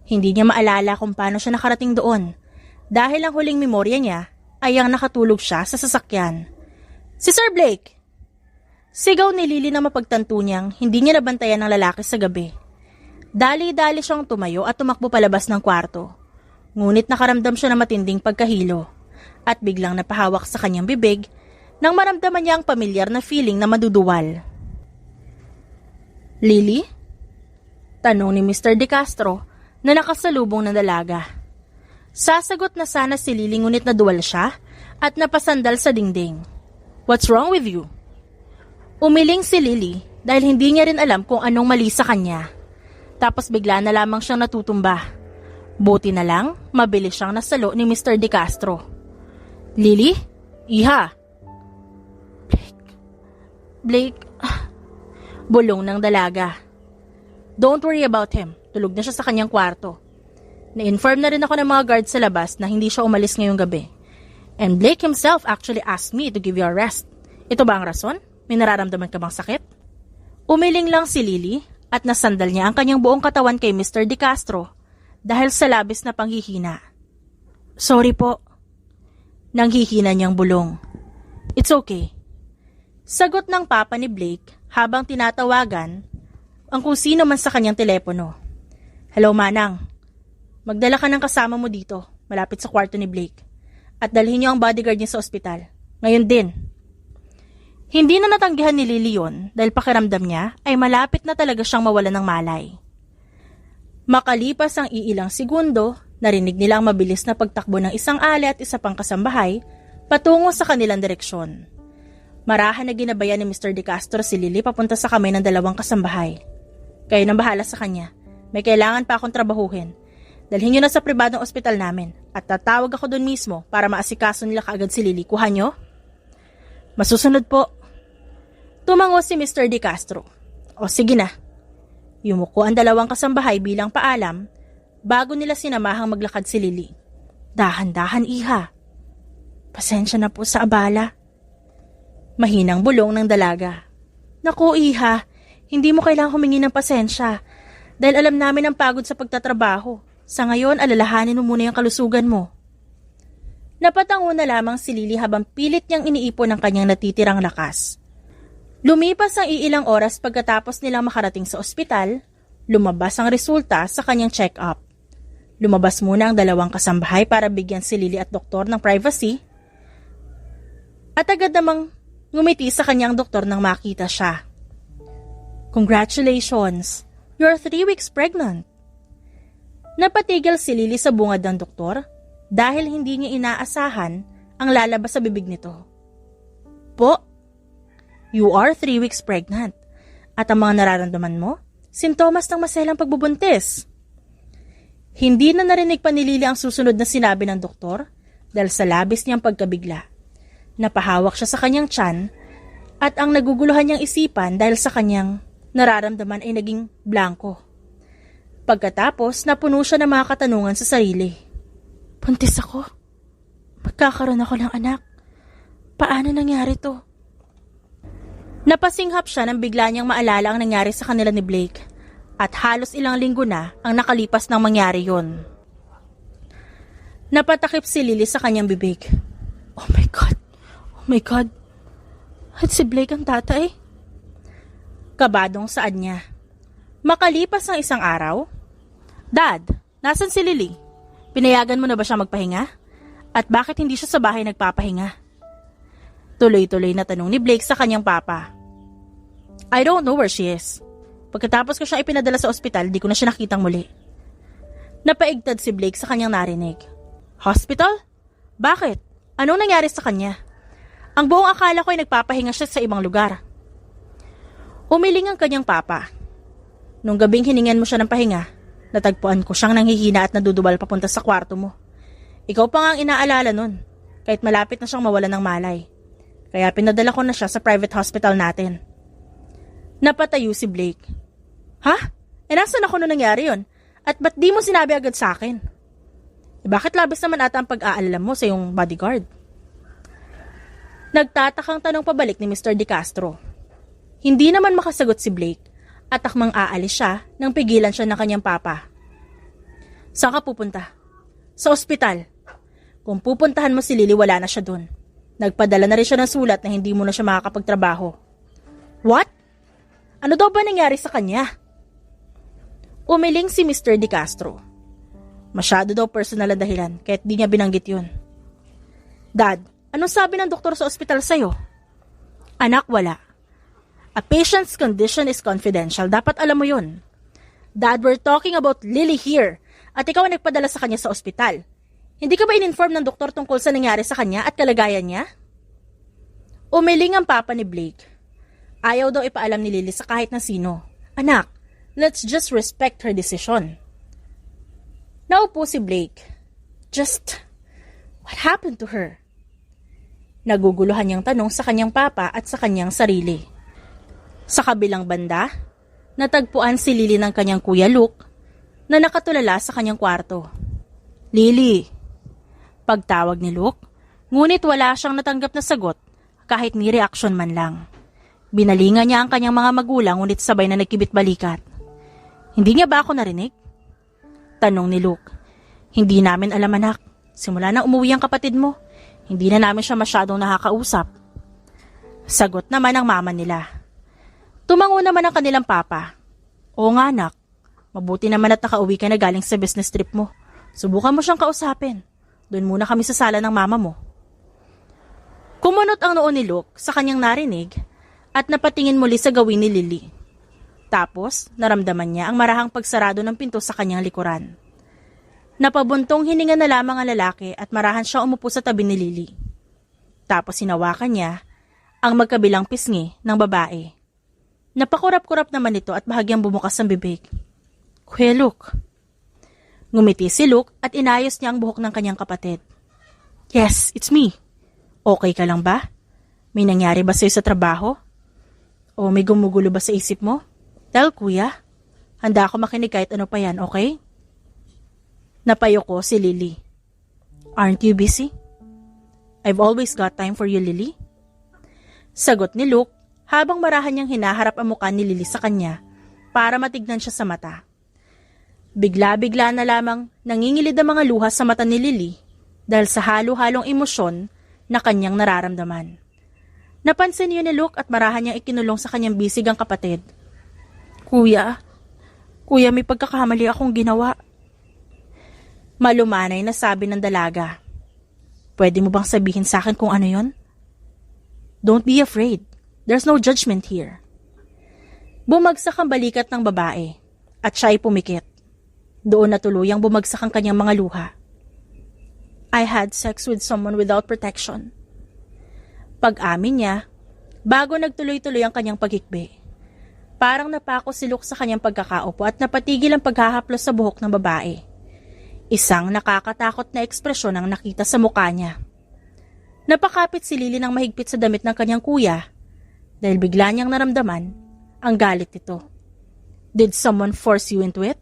Hindi niya maalala kung paano siya nakarating doon dahil ang huling memorya niya ay ang nakatulog siya sa sasakyan. Si Sir Blake! Sigaw ni Lily na mapagtanto niyang hindi niya nabantayan ng lalaki sa gabi. Dali-dali siyang tumayo at tumakbo palabas ng kwarto. Ngunit nakaramdam siya ng matinding pagkahilo at biglang napahawak sa kanyang bibig nang maramdaman niya ang pamilyar na feeling na maduduwal. Lily? Tanong ni Mr. De Castro na nakasalubong ng dalaga. Sasagot na sana si Lily ngunit naduwal siya at napasandal sa dingding. What's wrong with you? Umiling si Lily dahil hindi niya rin alam kung anong mali sa kanya. Tapos bigla na lamang siyang natutumba. Buti na lang, mabilis siyang nasalo ni Mr. De Castro. Lily? Iha? Blake, bulong ng dalaga. Don't worry about him. Tulog na siya sa kanyang kwarto. Na-inform na rin ako ng mga guards sa labas na hindi siya umalis ngayong gabi. And Blake himself actually asked me to give you a rest. Ito ba ang rason? May nararamdaman ka bang sakit? Umiling lang si Lily at nasandal niya ang kanyang buong katawan kay Mr. De Castro dahil sa labis na panghihina. Sorry po. Nanghihina niyang bulong. It's okay. Sagot ng papa ni Blake habang tinatawagan ang kung sino man sa kanyang telepono. Hello, Manang. Magdala ka ng kasama mo dito, malapit sa kwarto ni Blake. At dalhin niyo ang bodyguard niya sa ospital. Ngayon din. Hindi na natanggihan ni Lily yun dahil pakiramdam niya ay malapit na talaga siyang mawalan ng malay. Makalipas ang iilang segundo, narinig nila ang mabilis na pagtakbo ng isang ale at isa pang kasambahay patungo sa kanilang direksyon. Marahan na ginabayan ni Mr. De Castro si Lily papunta sa kamay ng dalawang kasambahay. Kayo nang bahala sa kanya. May kailangan pa akong trabahuhin. Dalhin niyo na sa pribadong ospital namin at tatawag ako doon mismo para maasikaso nila kaagad si Lily. Kuha niyo? Masusunod po. Tumango si Mr. De Castro. O sige na. Yumuko ang dalawang kasambahay bilang paalam bago nila sinamahang maglakad si Lily. Dahan-dahan, iha. Pasensya na po sa abala. Mahinang bulong ng dalaga. Naku, iha, hindi mo kailangang humingi ng pasensya dahil alam namin ang pagod sa pagtatrabaho. Sa ngayon, alalahanin mo muna yung kalusugan mo. Napatango na lamang si Lily habang pilit niyang iniipon ang kanyang natitirang lakas. Lumipas ang iilang oras pagkatapos nilang makarating sa ospital, lumabas ang resulta sa kanyang check-up. Lumabas muna ang dalawang kasambahay para bigyan si Lily at doktor ng privacy at agad namang ngumiti sa kanyang doktor nang makita siya. Congratulations! You're 3 weeks pregnant! Napatigil si Lily sa bungad ng doktor dahil hindi niya inaasahan ang lalabas sa bibig nito. Po, you are 3 weeks pregnant at ang mga nararamdaman mo, sintomas ng maselang pagbubuntis. Hindi na narinig pa ni Lily ang susunod na sinabi ng doktor dahil sa labis niyang pagkabigla. Napahawak siya sa kanyang tiyan at ang naguguluhan niyang isipan dahil sa kanyang nararamdaman ay naging blanko. Pagkatapos, napuno siya ng mga katanungan sa sarili. Buntis ako? Magkakaroon ako ng anak? Paano nangyari to? Napasinghap siya nang bigla niyang maalala ang nangyari sa kanila ni Blake at halos ilang linggo na ang nakalipas nang mangyari yon. Napatakip si Lily sa kanyang bibig. Oh my God! Oh my God! At si Blake ang tatay? Kabadong saad niya. Makalipas ng isang araw, Dad, nasan si Lily? Pinayagan mo na ba siya magpahinga? At bakit hindi siya sa bahay nagpapahinga? Tuloy-tuloy na tanong ni Blake sa kanyang papa. I don't know where she is. Pagkatapos ko siya ipinadala sa ospital, di ko na siya nakitang muli. Napaigtad si Blake sa kanyang narinig. Hospital? Bakit? Anong nangyari sa kanya? Ang buong akala ko ay nagpapahinga siya sa ibang lugar. Umiling ang kanyang papa. Nung gabing hiningan mo siya ng pahinga, natagpuan ko siyang nanghihina at nadudubal papunta sa kwarto mo. Ikaw pa nga ang inaalala nun, kahit malapit na siyang mawalan ng malay. Kaya pinadala ko na siya sa private hospital natin. Napatayo si Blake. Ha? Nasaan ako nung nangyari yon? At ba't di mo sinabi agad sa akin? Bakit labis naman ata ang pag-aalala mo sa iyong bodyguard? Nagtatakang tanong pabalik ni Mr. De Castro. Hindi naman makasagot si Blake at akmang aalis siya nang pigilan siya ng kanyang papa. Saan ka pupunta? Sa ospital. Kung pupuntahan mo si Lily, wala na siya dun. Nagpadala na rin siya ng sulat na hindi mo na siya makakapagtrabaho. What? Ano daw ba nangyari sa kanya? Umiling si Mr. De Castro. Masyado daw personal na dahilan kahit di niya binanggit yun. Dad, anong sabi ng doktor sa ospital sa'yo? Anak, wala. A patient's condition is confidential. Dapat alam mo yun. Dad, we're talking about Lily here. At ikaw ang nagpadala sa kanya sa ospital. Hindi ka ba in-inform ng doktor tungkol sa nangyari sa kanya at kalagayan niya? Umiling ang papa ni Blake. Ayaw daw ipaalam ni Lily sa kahit na sino. Anak, let's just respect her decision. Naupo si Blake. What happened to her? Naguguluhan niyang tanong sa kanyang papa at sa kanyang sarili. Sa kabilang banda, natagpuan si Lily ng kanyang kuya Luke na nakatulala sa kanyang kwarto. Lily! Pagtawag ni Luke, ngunit wala siyang natanggap na sagot kahit ni reaksyon man lang. Binalingan niya ang kanyang mga magulang ngunit sabay na nagkibit balikat. Hindi niya ba ako narinig? Tanong ni Luke. Hindi namin alam, anak. Simula na umuwi ang kapatid mo, hindi na namin siya masyadong nakakausap. Sagot naman ang mama nila. Tumango naman ang kanilang papa. Oo nga, anak. Mabuti naman at nakauwi ka na galing sa business trip mo. Subukan mo siyang kausapin. Doon muna kami sa sala ng mama mo. Kumunot ang noo ni Luke sa kanyang narinig at napatingin muli sa gawin ni Lily. Tapos, naramdaman niya ang marahang pagsarado ng pinto sa kanyang likuran. Napabuntong hininga na lamang ang lalaki at marahan siya umupo sa tabi ni Lily. Tapos hinawakan niya ang magkabilang pisngi ng babae. Napakurap-kurap naman ito at bahagyang bumukas ang bibig. Kuya Luke. Ngumiti si Luke at inayos niya ang buhok ng kanyang kapatid. Yes, it's me. Okay ka lang ba? May nangyari ba sa'yo sa trabaho? O may gumugulo ba sa isip mo? Tell kuya. Handa ako makinig kahit ano pa yan, okay? Napayoko si Lily. Aren't you busy? I've always got time for you, Lily. Sagot ni Luke habang marahan niyang hinaharap ang mukha ni Lily sa kanya para matignan siya sa mata. Bigla-bigla na lamang nangingilid ang mga luha sa mata ni Lily dahil sa halo-halong emosyon na kanyang nararamdaman. Napansin niyo ni Luke at marahan niyang ikinulong sa kanyang bisig ang kapatid. Kuya, may pagkakamali akong ginawa. Malumanay na sabi ng dalaga. Pwede mo bang sabihin sa akin kung ano yon? Don't be afraid. There's no judgment here. Bumagsak ang balikat ng babae at siya ay pumikit. Doon na tuluyang bumagsak ang kanyang mga luha. I had sex with someone without protection. Pag-amin niya, bago nagtuloy-tuloy ang kanyang pagikbi. Parang napako si Luke sa kanyang pagkakaupo at napatigil ang paghahaplos sa buhok ng babae. Isang nakakatakot na ekspresyon ang nakita sa mukha niya. Napakapit si Lily ng mahigpit sa damit ng kanyang kuya dahil bigla niyang naramdaman ang galit nito. Did someone force you into it?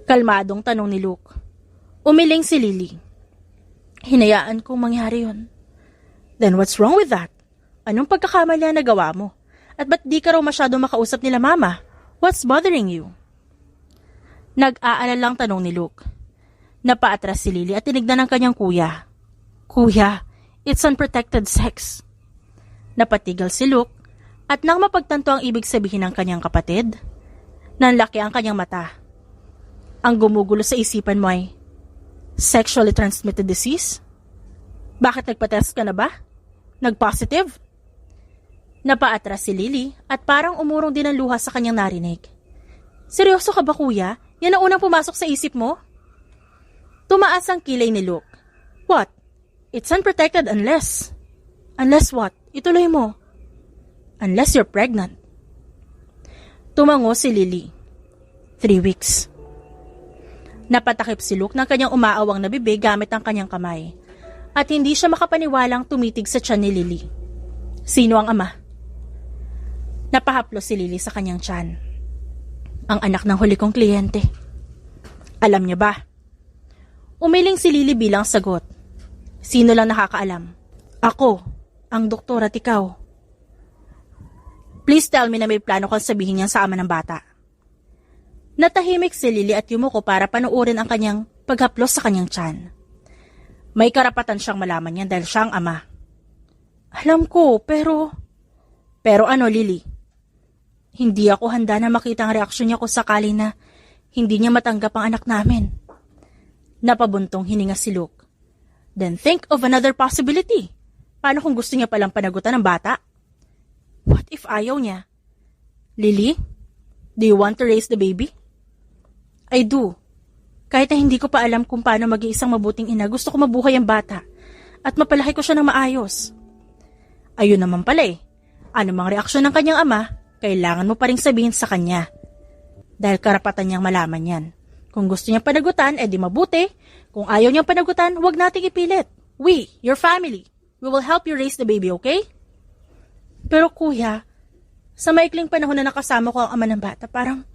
Kalmadong tanong ni Luke. Umiling si Lily. Hinayaan kong mangyari yun. Then what's wrong with that? Anong pagkakamali na nagawa mo? At ba't di ka raw masyado makausap nila mama? What's bothering you? Nag-aalalang tanong ni Luke. Napaatras si Lily at tinignan ng kanyang kuya. Kuya, it's unprotected sex. Napatigal si Luke at nang mapagtanto ang ibig sabihin ng kanyang kapatid, nanlaki ang kanyang mata. Ang gumugulo sa isipan mo ay, sexually transmitted disease? Bakit nagpa-test ka na ba? Nag-positive? Napaatras si Lily at parang umurong din ang luha sa kanyang narinig. Seryoso ka ba kuya? Yan ang unang pumasok sa isip mo? Tumaas ang kilay ni Luke. What? It's unprotected unless... Unless what? Ituloy mo. Unless you're pregnant. Tumango si Lily. 3 weeks. Napatakip si Luke ng kanyang umaawang na bibig gamit ang kanyang kamay. At hindi siya makapaniwalang tumitig sa tiyan ni Lily. Sino ang ama? Napahaplos si Lily sa kanyang tiyan. Ang anak ng huli kong kliyente. Alam niya ba? Umiling si Lily bilang sagot. Sino lang nakakaalam? Ako, ang doktor at ikaw. Please tell me na may plano kang sabihin niyan sa ama ng bata. Natahimik si Lily at yumuko para panuorin ang kanyang paghaplos sa kanyang tiyan. May karapatan siyang malaman yan dahil siya ang ama. Alam ko, pero... Pero ano, Lily? Hindi ako handa na makita ang reaksyon niya kung sakali na hindi niya matanggap ang anak namin. Napabuntong hininga si Luke. Then think of another possibility. Paano kung gusto niya palang panagutan ng bata? What if ayaw niya? Lily, do you want to raise the baby? I do. Kahit na hindi ko pa alam kung paano maging isang mabuting ina, gusto ko mabuhay ang bata at mapalaki ko siya ng maayos. Ayun naman pala eh. Ano mang reaksyon ng kanyang ama, kailangan mo pa rin sabihin sa kanya. Dahil karapatan niyang malaman yan. Kung gusto niyang panagutan, edi mabuti. Kung ayaw niyang panagutan, huwag nating ipilit. We, your family, we will help you raise the baby, okay? Pero kuya, sa maikling panahon na nakasama ko ang ama ng bata, parang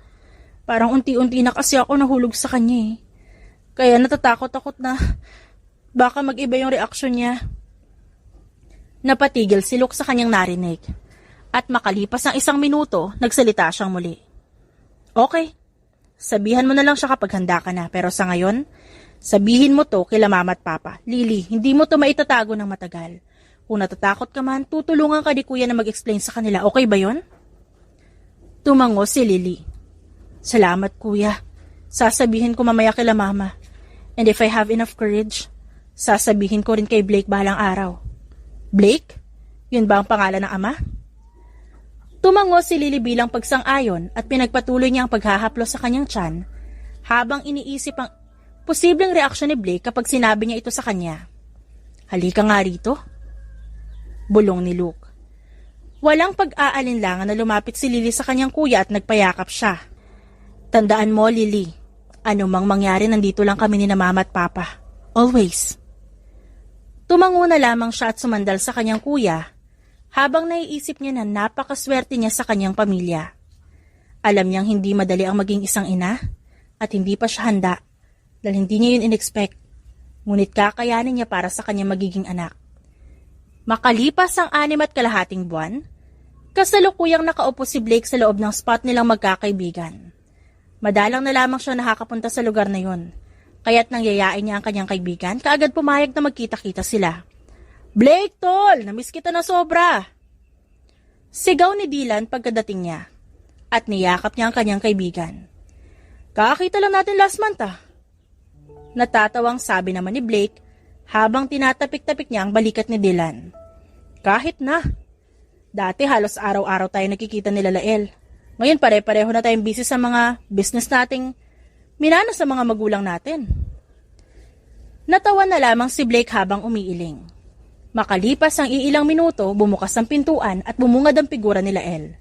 unti-unti na kasi ako nahulog sa kanya eh. Kaya natatakot-takot na baka mag-iba yung reaksyon niya. Napatigil si Luke sa kanyang narinig. At makalipas ng 1 minuto, nagsalita siyang muli. Okay, sabihan mo na lang siya kapag handa ka na. Pero sa ngayon, sabihin mo to kila mama at papa. Lily, hindi mo to maitatago ng matagal. Kung natatakot ka man, tutulungan ka ni kuya na mag-explain sa kanila. Okay ba yon? Tumango si Lily. Salamat kuya. Sasabihin ko mamaya kila mama. And if I have enough courage, sasabihin ko rin kay Blake balang araw. Blake? Yun ba ang pangalan ng ama? Tumango si Lily bilang pagsang-ayon at pinagpatuloy niya ang paghahaplos sa kanyang tiyan habang iniisip ang posibleng reaksyon ni Blake kapag sinabi niya ito sa kanya. Halika nga rito. Bulong ni Luke. Walang pag-aalinlangan na lumapit si Lily sa kanyang kuya at nagpayakap siya. Tandaan mo, Lily, anumang mangyari nandito lang kami ni na mama at papa. Always. Tumango na lamang siya at sumandal sa kanyang kuya habang naiisip niya na napakaswerte niya sa kanyang pamilya. Alam niyang hindi madali ang maging isang ina at hindi pa siya handa dahil hindi niya yun in-expect. Ngunit kakayanin niya para sa kanyang magiging anak. Makalipas ang 6.5 buwan, kasalukuyang nakaupo si Blake sa loob ng spot nilang magkakaibigan. Madalang na lamang siya nakakapunta sa lugar na yun. Kaya't nang yayain niya ang kanyang kaibigan, kaagad pumayag na magkita-kita sila. Blake, tol! Namiss kita na sobra! Sigaw ni Dylan pagkadating niya at niyakap niya ang kanyang kaibigan. Kakakita lang natin last month ah. Natatawang sabi naman ni Blake habang tinatapik-tapik niya ang balikat ni Dylan. Kahit na. Dati halos araw-araw tayo nakikita nila Lael. Ngayon pare-pareho na tayong busy sa mga business nating minana sa mga magulang natin. Natawa na lamang si Blake habang umiiling. Makalipas ang iilang minuto, bumukas ang pintuan at bumungad ang figura ni Lael.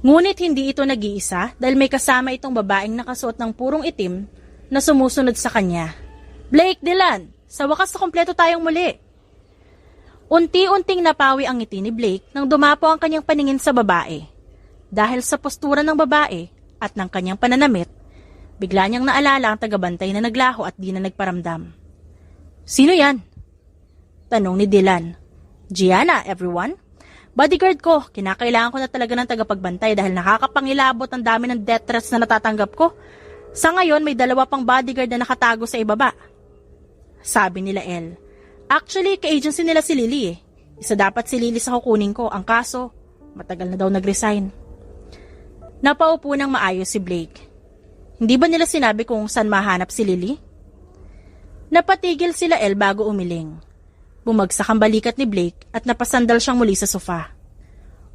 Ngunit hindi ito nag-iisa dahil may kasama itong babaeng nakasuot ng purong itim na sumusunod sa kanya. Blake, Dylan, sa wakas na kompleto tayong muli. Unti-unting napawi ang ngiti ni Blake nang dumapo ang kanyang paningin sa babae. Dahil sa postura ng babae at ng kanyang pananamit, bigla niyang naalala ang tagabantay na naglaho at di na nagparamdam. Sino yan? Tanong ni Dylan. Gianna, everyone. Bodyguard ko, kinakailangan ko na talaga ng tagapagbantay dahil nakakapangilabot ang dami ng death threats na natatanggap ko. Sa ngayon, may 2 pang bodyguard na nakatago sa ibaba. Sabi ni Lael. Actually, ka-agency nila si Lily eh. Isa dapat si Lily sa kukunin ko. Ang kaso, matagal na daw nag-resign. Napaupo ng maayos si Blake. Hindi ba nila sinabi kung saan mahanap si Lily? Napatigil si Lael bago umiling. Bumagsak ang balikat ni Blake at napasandal siyang muli sa sofa.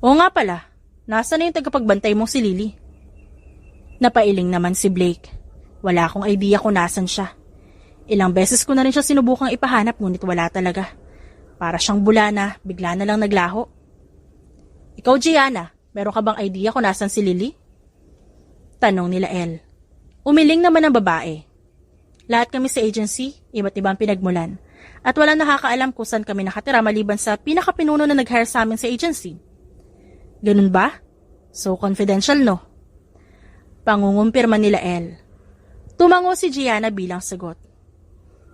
Oo nga pala, nasa na yung tagapagbantay mong si Lily? Napailing naman si Blake. Wala akong idea kung nasan siya. Ilang beses ko na rin siya sinubukang ipahanap ngunit wala talaga. Para siyang bula na, bigla na lang naglaho. Ikaw, Gianna, meron ka bang idea kung nasan si Lily? Tanong ni Lael. Umiling naman ang babae. Lahat kami sa agency, iba't ibang pinagmulan. At walang nakakaalam kung saan kami nakatira maliban sa pinakapinuno na nag-hire sa amin sa agency. Ganun ba? So confidential, no? Pangungumpirma ni Lael. Tumango si Gianna bilang sagot.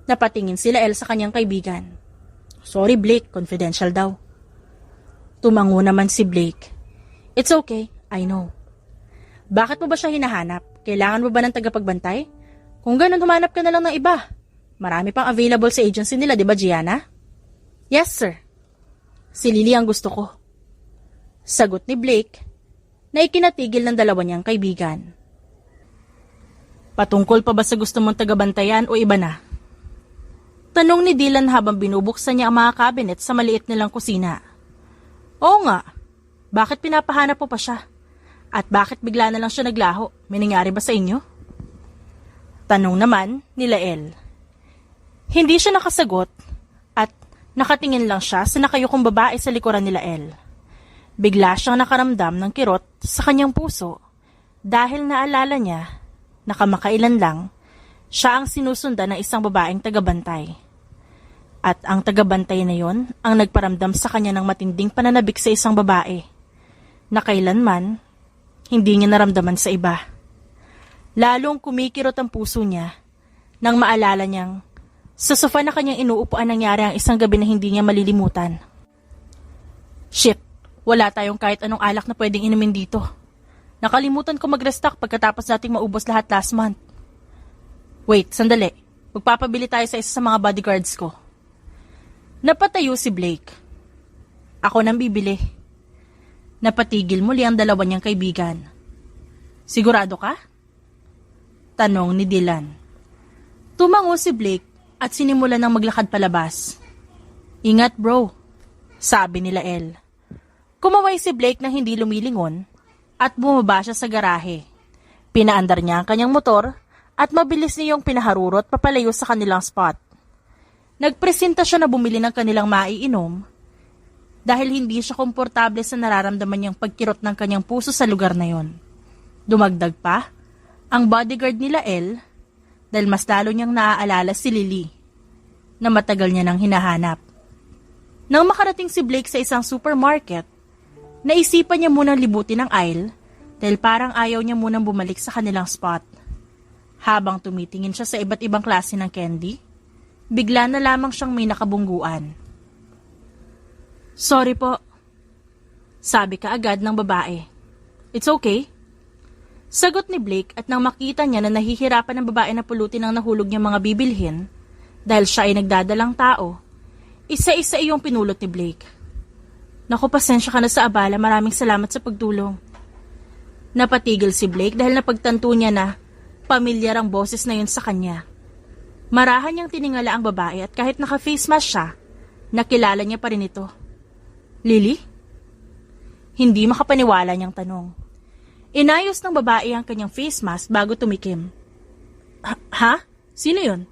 Napatingin si Lael sa kanyang kaibigan. Sorry Blake, confidential daw. Tumango naman si Blake. It's okay, I know. Bakit mo ba siya hinahanap? Kailangan mo ba ng tagapagbantay? Kung ganun, humanap ka na lang ng iba. Marami pang available sa agency nila, di ba Gianna? Yes sir. Si Lily ang gusto ko. Sagot ni Blake na ikinatigil ng 2 niyang kaibigan. Patungkol pa ba sa gusto mong tagabantayan o iba na? Tanong ni Dylan habang binubuksan niya ang mga cabinet sa maliit nilang kusina. Oo nga, bakit pinapahanap mo pa siya? At bakit bigla na lang siya naglaho? May nangyari ba sa inyo? Tanong naman ni Lael. Hindi siya nakasagot at nakatingin lang siya sa nakayukong babae sa likuran ni Lael. Bigla siyang nakaramdam ng kirot sa kanyang puso dahil naalala niya na kamakailan lang siya ang sinusundan ng isang babaeng tagabantay. At ang tagabantay na yon ang nagparamdam sa kanya ng matinding pananabik sa isang babae na kailanman hindi niya naramdaman sa iba. Lalong kumikirot ang puso niya nang maalala niyang sa sofa na kanyang inuupuan nangyari ang isang gabi na hindi niya malilimutan. Shit, wala tayong kahit anong alak na pwedeng inumin dito. Nakalimutan ko mag-restock pagkatapos nating maubos lahat last month. Wait, sandali. Magpapabili tayo sa isa sa mga bodyguards ko. Napatayo si Blake. Ako nang bibili. Napatigil muli ang 2 niyang kaibigan. Sigurado ka? Tanong ni Dylan. Tumango si Blake at sinimulan ng maglakad palabas. Ingat bro, sabi ni Lael. Kumaway si Blake na hindi lumilingon at bumaba siya sa garahe. Pinaandar niya ang kanyang motor at mabilis niyong pinaharurot papalayo sa kanilang spot. Nagpresenta siya na bumili ng kanilang maiinom dahil hindi siya komportable sa nararamdaman niyang pagkirot ng kanyang puso sa lugar na yon. Dumagdag pa ang bodyguard ni Lael dahil mas lalo niyang naaalala si Lily na matagal niya nang hinahanap. Nang makarating si Blake sa isang supermarket, naisipan niya munang libutin ang aisle dahil parang ayaw niya munang bumalik sa kanilang spot. Habang tumitingin siya sa iba't ibang klase ng candy, bigla na lamang siyang may nakabungguan. Sorry po, sabi kaagad ng babae. It's okay. Sagot ni Blake at nang makita niya na nahihirapan ng babae na pulutin ang nahulog niyang mga bibilhin dahil siya ay nagdadalang tao, isa-isa iyong pinulot ni Blake. Naku, pasensya ka na sa abala, maraming salamat sa pagtulong. Napatigil si Blake dahil napagtanto niya na pamilyar ang boses na yun sa kanya. Marahan niyang tiningala ang babae at kahit naka-face mask siya, nakilala niya pa rin ito. Lily? Hindi makapaniwala niyang tanong. Inayos ng babae ang kanyang face mask bago tumikim. Ha? Sino yun?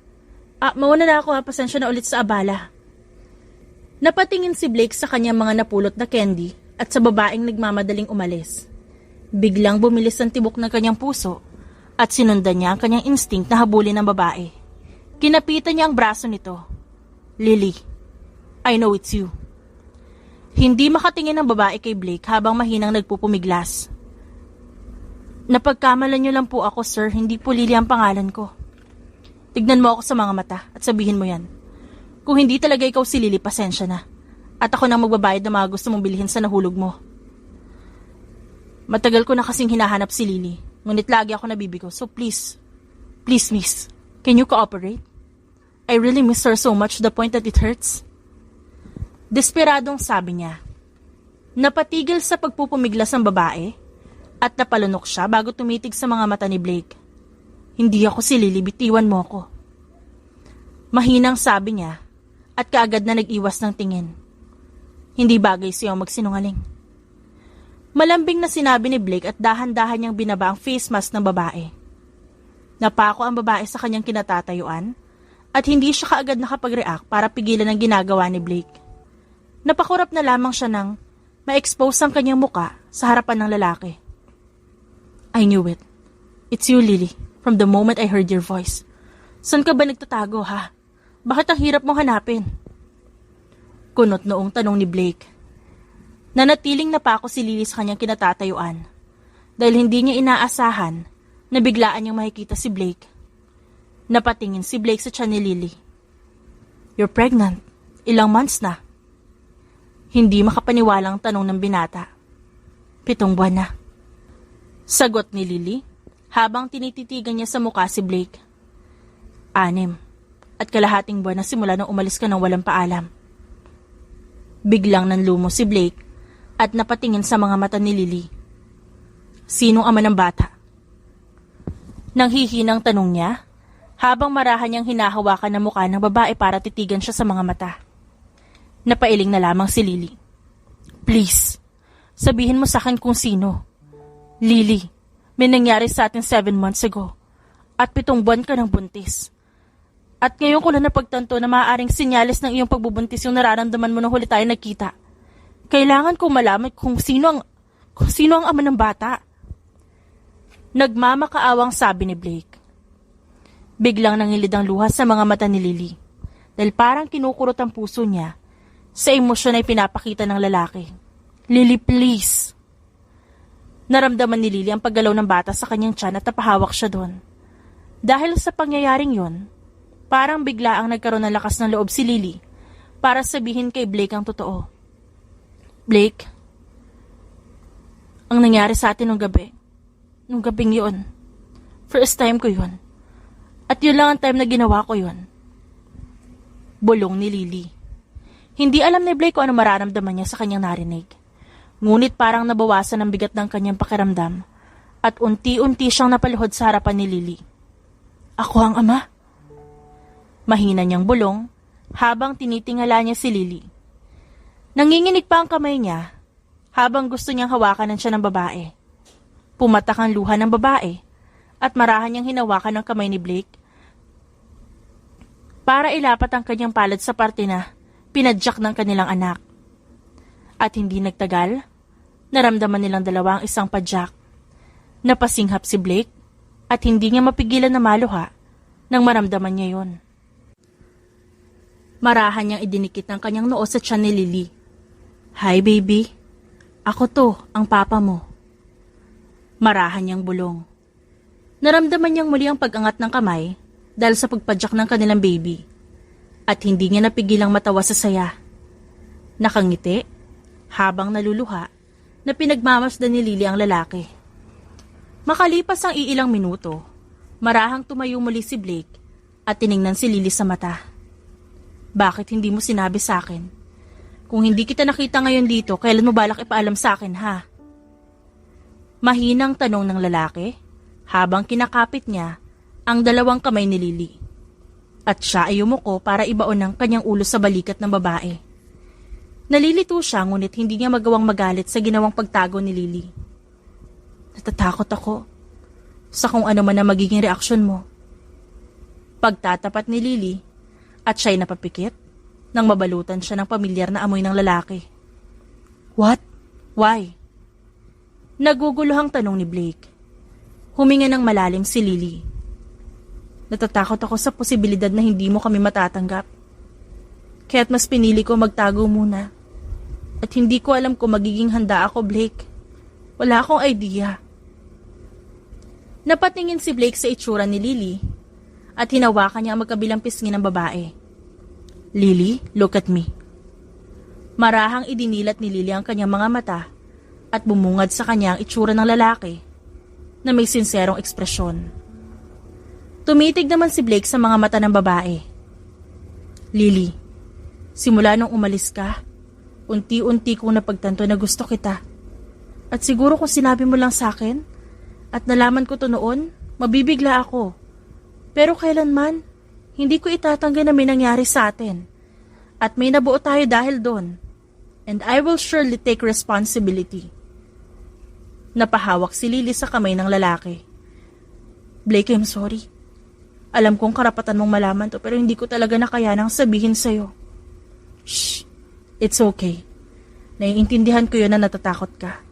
Mauna na ako, pasensya na ulit sa abala. Napatingin si Blake sa kanyang mga napulot na candy at sa babaeng nagmamadaling umalis. Biglang bumilis ang tibok ng kanyang puso at sinundan niya ang kanyang instinct na habulin ng babae. Kinapitan niya ang braso nito. Lily, I know it's you. Hindi makatingin ang babae kay Blake habang mahinang nagpupumiglas. Napagkamalan niyo lang po ako, sir. Hindi po Lily ang pangalan ko. Tignan mo ako sa mga mata at sabihin mo yan. Kung hindi talaga ikaw si Lily, pasensya na. At ako nang magbabayad ng mga gusto mong bilhin sa nahulog mo. Matagal ko na kasing hinahanap si Lily. Ngunit lagi ako nabibigo. So please, miss, can you cooperate? I really miss her so much to the point that it hurts. Desperadong sabi niya. Napatigil sa pagpupumiglas ang babae at napalunok siya bago tumitig sa mga mata ni Blake. Hindi ako si Lily, bitiwan mo ako. Mahinang sabi niya at kaagad na nag-iwas ng tingin. Hindi bagay siya magsinungaling. Malambing na sinabi ni Blake at dahan-dahan niyang binaba ang face mask ng babae. Napako ang babae sa kanyang kinatatayuan at hindi siya kaagad nakapag-react para pigilan ang ginagawa ni Blake. Napakurap na lamang siya nang ma-expose ang kanyang muka sa harapan ng lalaki. I knew it. It's you, Lily, from the moment I heard your voice. Saan ka ba nagtatago, ha? Bakit ang hirap mong hanapin? Kunot noong tanong ni Blake. Nanatiling napako si Lily sa kanyang kinatatayuan dahil hindi niya inaasahan na biglaan niyang makikita si Blake. Napatingin si Blake sa tiyan ni Lily. You're pregnant. Ilang months na? Hindi makapaniwalang tanong ng binata. 7 buwan na. Sagot ni Lily habang tinititigan niya sa mukha si Blake. 6 at kalahating buwan na simula nang umalis ka ng walang paalam. Biglang nanlumo si Blake at napatingin sa mga mata ni Lily. Sinong ama ng bata? Nanghihinang tanong niya habang marahan niyang hinahawakan ng mukha ng babae para titigan siya sa mga mata. Napailing na lamang si Lily. Please, sabihin mo sa akin kung sino. Lily, may nangyari sa atin 7 months ago at 7 buwan ka ng buntis. At ngayon ko lang napagtanto na maaaring senyales ng iyong pagbubuntis yung nararamdaman mo nung huli tayo nagkita. Kailangan kong malaman kung sino ang ama ng bata. Nagmamakaawang sabi ni Blake. Biglang nangilid ang luha sa mga mata ni Lily dahil parang kinukurot ang puso niya sa emosyon na pinapakita ng lalaki. Lily, please. Naramdaman ni Lily ang paggalaw ng bata sa kanyang tiyan at napahawak siya doon. Dahil sa pangyayaring yon, parang bigla ang nagkaroon ng lakas ng loob si Lily para sabihin kay Blake ang totoo. Blake, ang nangyari sa atin nung gabing yun, first time ko yun. At yun lang ang time na ginawa ko yun. Bulong ni Lily. Hindi alam ni Blake kung ano mararamdaman niya sa kanyang narinig. Ngunit parang nabawasan ang bigat ng kanyang pakiramdam at unti-unti siyang napaluhod sa harapan ni Lily. Ako ang ama? Mahina niyang bulong habang tinitingala niya si Lily. Nanginginig pa ang kamay niya habang gusto niyang hawakan siya ng babae. Pumatak ang luha ng babae at marahan niyang hinawakan ng kamay ni Blake para ilapat ang kanyang palad sa parte na pinadyak ng kanilang anak. At hindi nagtagal, naramdaman nilang dalawa ang isang padyak. Napasinghap si Blake at hindi niya mapigilan na maluha nang maramdaman niya yon. Marahan niyang idinikit ang kanyang noo sa tiyan ni Lily. Hi baby, ako to, ang papa mo. Marahan niyang bulong. Naramdaman niyang muli ang pag-angat ng kamay dahil sa pagpadyak ng kanilang baby. At hindi niya napigilang matawa sa saya. Nakangiti habang naluluha na pinagmamasdan ni Lily ang lalaki. Makalipas ang iilang minuto, marahang tumayo muli si Blake at tiningnan si Lily sa mata. Bakit hindi mo sinabi sa akin? Kung hindi kita nakita ngayon dito, kailan mo balak ipaalam sa akin, ha? Mahinang tanong ng lalaki habang kinakapit niya ang dalawang kamay ni Lily. At siya ay yumuko para ibaon ang kanyang ulo sa balikat ng babae. Nalilito siya ngunit hindi niya magawang magalit sa ginawang pagtago ni Lily. Natatakot ako sa kung ano man ang magiging reaksyon mo. Pagtatapat ni Lily at siya'y napapikit nang mabalutan siya ng pamilyar na amoy ng lalaki. What? Why? Naguguluhang tanong ni Blake. Huminga ng malalim si Lily. Natatakot ako sa posibilidad na hindi mo kami matatanggap. Kaya't mas pinili ko magtago muna. At hindi ko alam kung magiging handa ako, Blake. Wala akong idea. Napatingin si Blake sa itsura ni Lily at hinawakan niya ang magkabilang pisngi ng babae. Lily, look at me. Marahang idinilat ni Lily ang kanyang mga mata at bumungad sa kanya ang itsura ng lalaki na may sinserong ekspresyon. Tumitig naman si Blake sa mga mata ng babae. Lily, simula nung umalis ka, unti-unti kong napagtanto na gusto kita. At siguro kung sinabi mo lang sa akin at nalaman ko to noon, mabibigla ako. Pero kailanman, hindi ko itatanggi na may nangyari sa atin. At may nabuo tayo dahil doon. And I will surely take responsibility. Napahawak si Lily sa kamay ng lalaki. Blake, I'm sorry. Alam kong karapatan mong malaman to pero hindi ko talaga nakayanang sabihin sa'yo. Shh, it's okay. Naiintindihan ko yun na natatakot ka.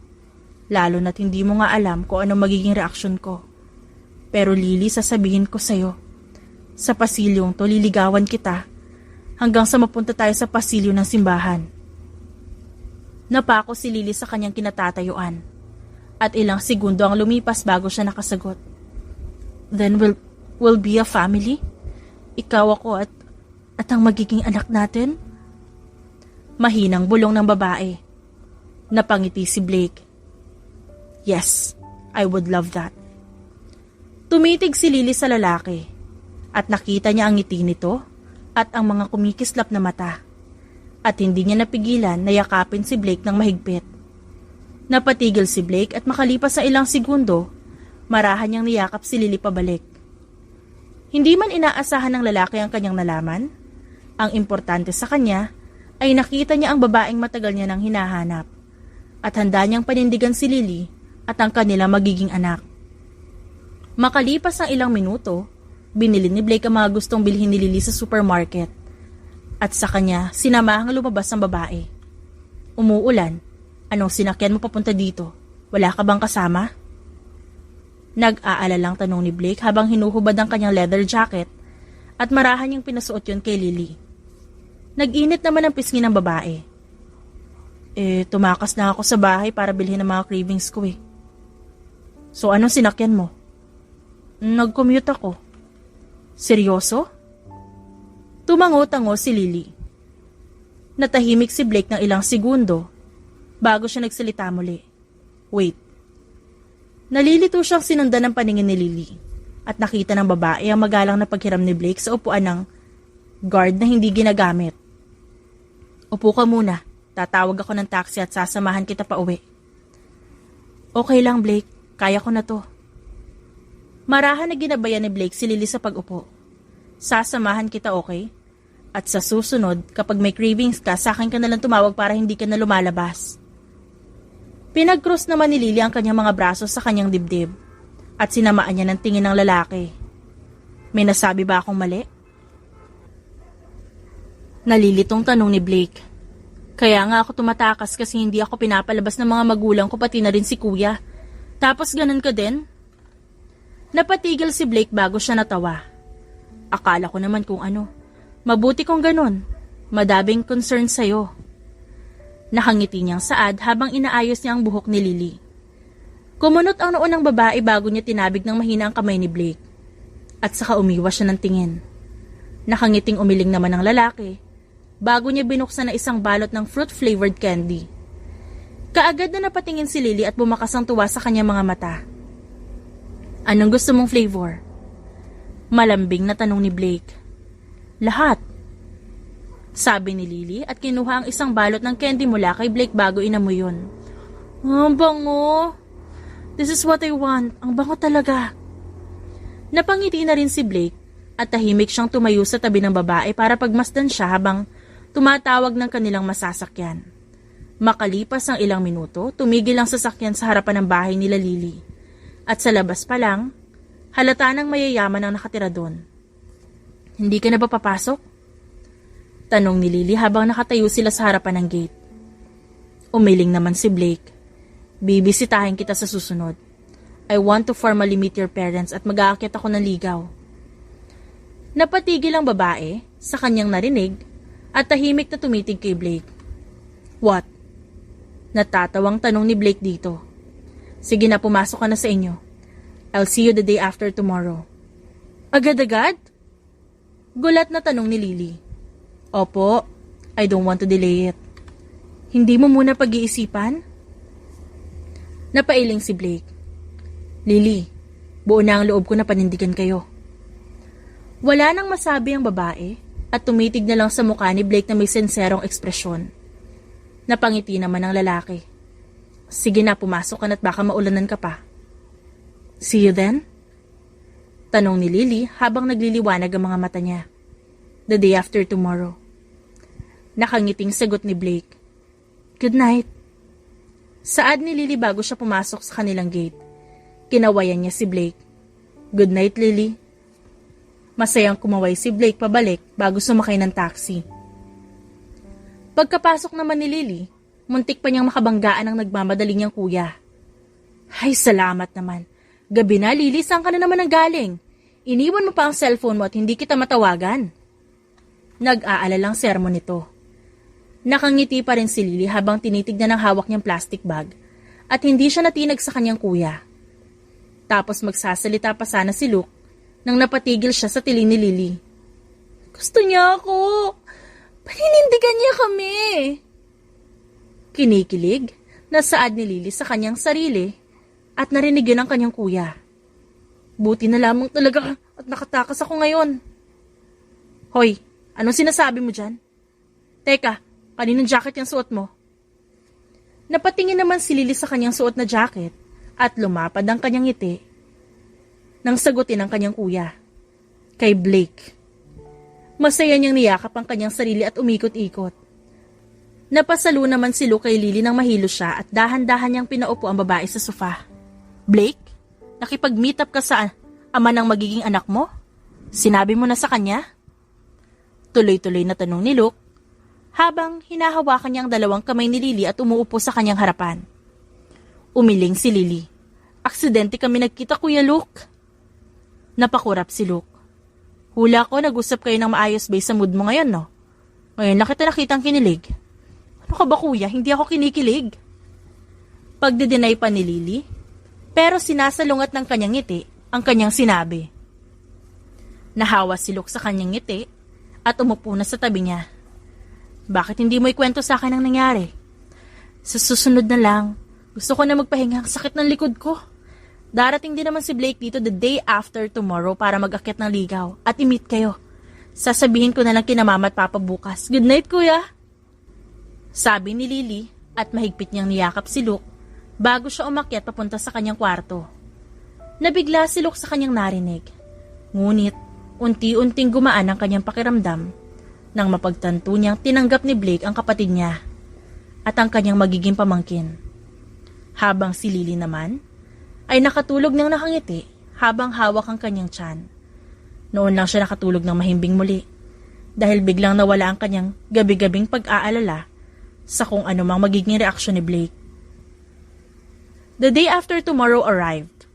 Lalo na't hindi mo nga alam kung anong magiging reaksyon ko. Pero Lily, sasabihin ko sa'yo. Sa pasilyong to, liligawan kita hanggang sa mapunta tayo sa pasilyo ng simbahan. Napako si Lily sa kanyang kinatatayuan at ilang segundo ang lumipas bago siya nakasagot. Then we'll be a family? Ikaw ako at ang magiging anak natin? Mahinang bulong ng babae. Napangiti si Blake. Yes, I would love that. Tumitig si Lily sa lalaki at nakita niya ang ngiti nito at ang mga kumikislap na mata. At hindi niya napigilan na yakapin si Blake ng mahigpit. Napatigil si Blake at makalipas sa ilang segundo, marahan niyang niyakap si Lily pabalik. Hindi man inaasahan ng lalaki ang kanyang nalaman, ang importante sa kanya ay nakita niya ang babaeng matagal niya nang hinahanap at handa niyang panindigan si Lily at ang kanilang magiging anak. Makalipas ang ilang minuto, binili ni Blake ang mga gustong bilhin ni Lily sa supermarket at sa kanya sinamahang lumabas ang babae. Umuulan, anong sinakyan mo papunta dito? Wala ka bang kasama? Nag-aalalang tanong ni Blake habang hinuhubad ang kanyang leather jacket at marahan niyang pinasuot yun kay Lily. Nag-init naman ang pisngi ng babae. Tumakas na ako sa bahay para bilhin ang mga cravings ko eh. So anong sinakyan mo? Nag-commute ako. Seryoso? Tumango-tango si Lily. Natahimik si Blake ng ilang segundo bago siya nagsalita muli. Wait. Nalilito siyang sinundan ng paningin ni Lily at nakita ng babae ang magalang na paghiram ni Blake sa upuan ng guard na hindi ginagamit. Upo ka muna. Tatawag ako ng taxi at sasamahan kita pa uwi. Okay lang, Blake. Kaya ko na to. Marahan na ginabayan ni Blake si Lily sa pag-upo. Sasamahan kita, okay? At sa susunod, kapag may cravings ka, sa akin ka na lang tumawag para hindi ka na lumalabas. Pinag-cross naman ni Lily ang kanyang mga braso sa kanyang dibdib at sinamaan niya ng tingin ng lalaki. May nasabi ba akong mali? Nalilitong tanong ni Blake. Kaya nga ako tumatakas kasi hindi ako pinapalabas ng mga magulang ko pati na rin si kuya. Tapos ganun ka din? Napatigil si Blake bago siya natawa. Akala ko naman kung ano. Mabuti kung ganun. Madabing concern sa'yo. Nakangiti niyang saad habang inaayos niya ang buhok ni Lily. Kumunot ang noo ng babae bago niya tinabig ng mahina ang kamay ni Blake. At saka umiwas siya ng tingin. Nakangiting umiling naman ang lalaki bago niya binuksan na isang balot ng fruit-flavored candy. Kaagad na napatingin si Lily at bumakas ang tuwa sa kanyang mga mata. Anong gusto mong flavor? Malambing na tanong ni Blake. Lahat. Sabi ni Lily at kinuha ang isang balot ng candy mula kay Blake bago inamoy yun. Ang bango! This is what I want. Ang bango talaga. Napangiti na rin si Blake at tahimik siyang tumayo sa tabi ng babae para pagmasdan siya habang tumatawag ng kanilang masasakyan. Makalipas ang ilang minuto, tumigil ang sasakyan sa harapan ng bahay nila Lily. At sa labas pa lang, halata ng mayayaman ang nakatira doon. Hindi ka na ba papasok? Tanong ni Lily habang nakatayo sila sa harapan ng gate. Umiling naman si Blake. Bibisitahin kita sa susunod. I want to formally meet your parents at mag-aakyat ako ng ligaw. Napatigil ang babae sa kanyang narinig at tahimik na tumitig kay Blake. What? Natatawang tanong ni Blake dito. Sige na, pumasok ka na sa inyo. I'll see you the day after tomorrow. Agad-agad? Gulat na tanong ni Lily. Opo, I don't want to delay it. Hindi mo muna pag-iisipan? Napailing si Blake. Lily, buo na ang loob ko na panindigan kayo. Wala nang masabi ang babae at tumitig na lang sa mukha ni Blake na may senserong ekspresyon. Napangiti naman ang lalaki. Sige na, pumasok ka na't baka maulanan ka pa. See you then? Tanong ni Lily habang nagliliwanag ang mga mata niya. The day after tomorrow. Nakangiting sagot ni Blake. Good night. Saad ni Lily bago siya pumasok sa kanilang gate. Kinawayan niya si Blake. Good night, Lily. Masayang kumaway si Blake pabalik bago sumakay ng taxi. Pagkapasok naman ni Lily, muntik pa niyang makabanggaan ang nagmamadaling niyang kuya. Ay, salamat naman. Gabi na, Lily, saan ka na naman nanggaling? Iniwan mo pa ang cellphone mo at hindi kita matawagan. Nag-aalalang sermon nito. Nakangiti pa rin si Lily habang tinitignan ang hawak niyang plastic bag at hindi siya natinag sa kanyang kuya. Tapos magsasalita pa sana si Luke nang napatigil siya sa tiling ni Lily. Gusto niya ako. Paninindigan niya kami. Kinikilig na saad ni Lily sa kanyang sarili at narinig yun ang kanyang kuya. Buti na lamang talaga at nakatakas ako ngayon. Hoy, anong sinasabi mo dyan? Teka, kaninong jacket yung suot mo? Napatingin naman si Lily sa kanyang suot na jacket at lumapad ang kanyang ngiti nang sagutin ang kanyang kuya. Kay Blake. Masaya niyang niyakap ang kanyang sarili at umikot-ikot. Napasalo naman si Luke kay Lily nang mahilo siya at dahan-dahan niyang pinaupo ang babae sa sofa. Blake, nakipag-meet up ka sa ama ng magiging anak mo? Sinabi mo na sa kanya? Tuloy-tuloy na tanong ni Luke habang hinahawakan niya ang dalawang kamay ni Lily at umuupo sa kanyang harapan. Umiling si Lily. Aksidente kami nagkita, Kuya Luke. Napakurap si Luke. Hula ko, nag-usap kayo ng maayos based sa mood mo ngayon, no? Ngayon na kita nakitang kinilig. Ano ka ba, kuya? Hindi ako kinikilig. Pagde-deny pa ni Lily, pero sinasalungat ng kanyang ngiti ang kanyang sinabi. Nahawa si Luke sa kanyang ngiti at umupo na sa tabi niya. Bakit hindi mo ikwento sa akin ang nangyari? Sa susunod na lang, gusto ko na magpahinga, ang sakit ng likod ko. Darating din naman si Blake dito the day after tomorrow para mag-akyat ng ligaw at i-meet kayo. Sasabihin ko na lang kina mama at papa bukas. Good night, kuya! Sabi ni Lily at mahigpit niyang niyakap si Luke bago siya umakyat papunta sa kanyang kwarto. Nabigla si Luke sa kanyang narinig. Ngunit, unti-unting gumaan ang kanyang pakiramdam nang mapagtanto niyang tinanggap ni Blake ang kapatid niya at ang kanyang magiging pamangkin. Habang si Lily naman ay nakatulog ng nakangiti habang hawak ang kanyang tiyan. Noon lang siya nakatulog ng mahimbing muli dahil biglang nawala ang kanyang gabi-gabing pag-aalala sa kung anumang magiging reaksyon ni Blake. The day after tomorrow arrived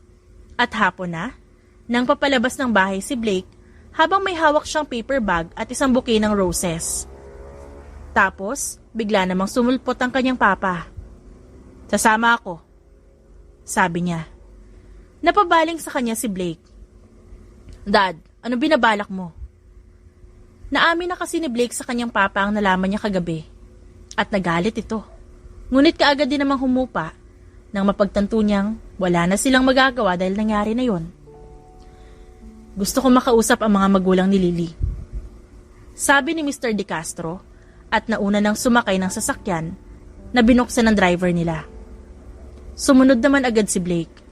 at hapon na nang papalabas ng bahay si Blake habang may hawak siyang paper bag at isang bouquet ng roses. Tapos, bigla namang sumulpot ang kanyang papa. Sasama ako, sabi niya. Napabaling sa kanya si Blake. Dad, ano binabalak mo? Naamin na kasi ni Blake sa kanyang papa ang nalaman niya kagabi. At nagalit ito. Ngunit kaagad din namang humupa nang mapagtanto niyang wala na silang magagawa dahil nangyari na yon. Gusto ko makausap ang mga magulang ni Lily, sabi ni Mr. De Castro at nauna nang sumakay ng sasakyan na binuksan ng driver nila. Sumunod naman agad si Blake.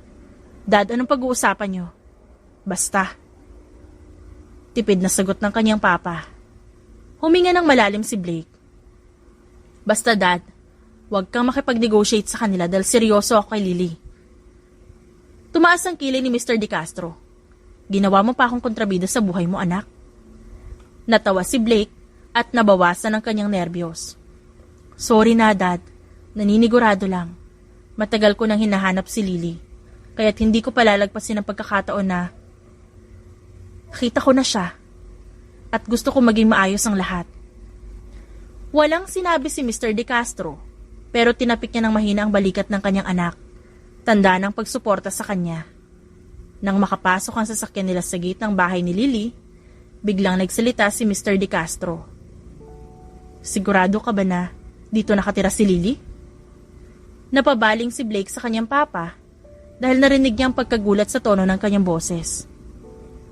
Dad, anong pag-uusapan niyo? Basta. Tipid na sagot ng kanyang papa. Huminga ng malalim si Blake. Basta dad, huwag kang makipag-negotiate sa kanila dahil seryoso ako kay Lily. Tumaas ang kilay ni Mr. De Castro. Ginawa mo pa akong kontrabida sa buhay mo, anak. Natawa si Blake at nabawasan ang kanyang nerbiyos. Sorry na, dad. Naninigurado lang. Matagal ko nang hinahanap si Lily. Kaya't hindi ko palalagpasin ang pagkakataon na kita ko na siya. At gusto ko maging maayos ang lahat. Walang sinabi si Mr. De Castro, pero tinapik niya ng mahina ang balikat ng kanyang anak. Tanda ng pagsuporta sa kanya. Nang makapasok ang sasakyan nila sa gate ng bahay ni Lily, biglang nagsalita si Mr. De Castro. Sigurado ka ba na dito nakatira si Lily? Napabaling si Blake sa kanyang papa dahil narinig niya ang pagkagulat sa tono ng kanyang boses.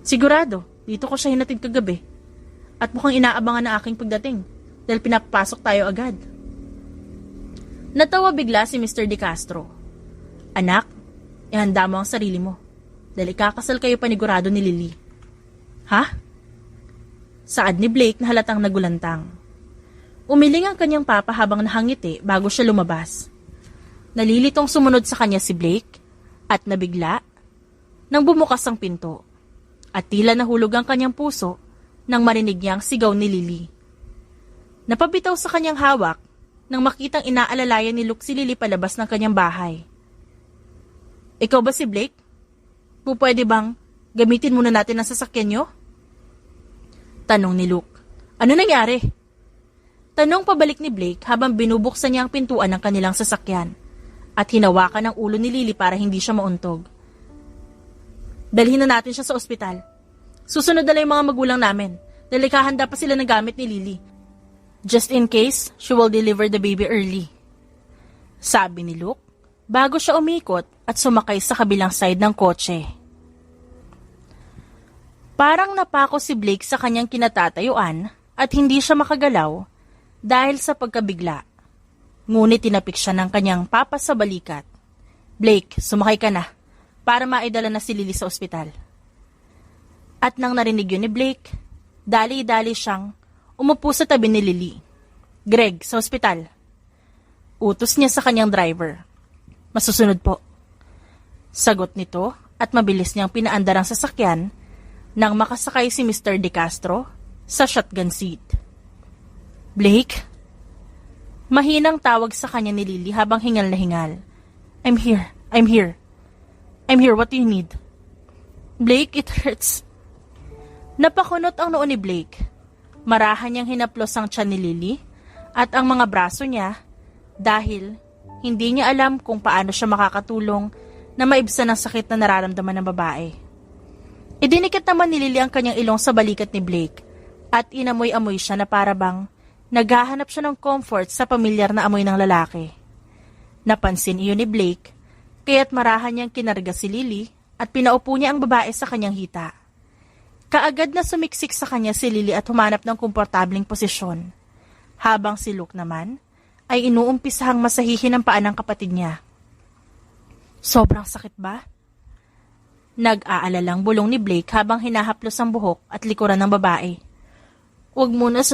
Sigurado, dito ko siya hinatid kagabi. At mukhang inaabangan na aking pagdating dahil pinapasok tayo agad. Natawa bigla si Mr. De Castro. Anak, ihanda mo ang sarili mo dahil ikakasal kayo panigurado ni Lily. Ha? Saad ni Blake na halatang nagulantang. Umiling ang kanyang papa habang nahangiti bago siya lumabas. Nalilitong sumunod sa kanya si Blake at nabigla nang bumukas ang pinto at tila nahulog ang kanyang puso nang marinig niya ang sigaw ni Lily. Napabitaw sa kanyang hawak nang makitang inaalalayan ni Luke si Lily palabas ng kanyang bahay. Ikaw ba si Blake? Pwede bang gamitin muna natin ang sasakyan niyo? Tanong ni Luke. Ano nangyari? Tanong pabalik ni Blake habang binubuksan niya ang pintuan ng kanilang sasakyan at hinawakan ang ulo ni Lily para hindi siya mauntog. Dalhin na natin siya sa ospital. Susunod na lang yung mga magulang namin dahil ikahanda pa sila ng gamit ni Lily. Just in case, she will deliver the baby early. Sabi ni Luke bago siya umikot at sumakay sa kabilang side ng kotse. Parang napako si Blake sa kanyang kinatatayuan at hindi siya makagalaw dahil sa pagkabigla. Ngunit tinapik siya ng kanyang papa sa balikat. Blake, sumakay ka na para maidala na si Lily sa ospital. At nang narinig yun ni Blake, dali-dali siyang umupo sa tabi ni Lily. Greg, sa ospital. Utos niya sa kanyang driver. Masusunod po. Sagot nito at mabilis niyang pinaandar ang sasakyan nang makasakay si Mr. De Castro sa shotgun seat. Blake? Mahinang tawag sa kanya ni Lily habang hingal na hingal. I'm here. I'm here. I'm here. What do you need? Blake, it hurts. Napakunot ang noo ni Blake. Marahan niyang hinaplos ang tiyan ni Lily at ang mga braso niya dahil hindi niya alam kung paano siya makakatulong na maibsan ang sakit na nararamdaman ng babae. Idinikit naman ni Lily ang kanyang ilong sa balikat ni Blake at inamoy-amoy siya na para bang naghahanap siya ng comfort sa pamilyar na amoy ng lalaki. Napansin iyon ni Blake, kaya't marahan niyang kinarga si Lily at pinaupo niya ang babae sa kanyang hita. Kaagad na sumiksik sa kanya si Lily at humanap ng komportabling posisyon, habang si Luke naman ay inuumpisahang masahihin ang paa ng kapatid niya. Sobrang sakit ba? Nag-aalalang bulong ni Blake habang hinahaplos ang buhok at likuran ng babae. Huwag mo na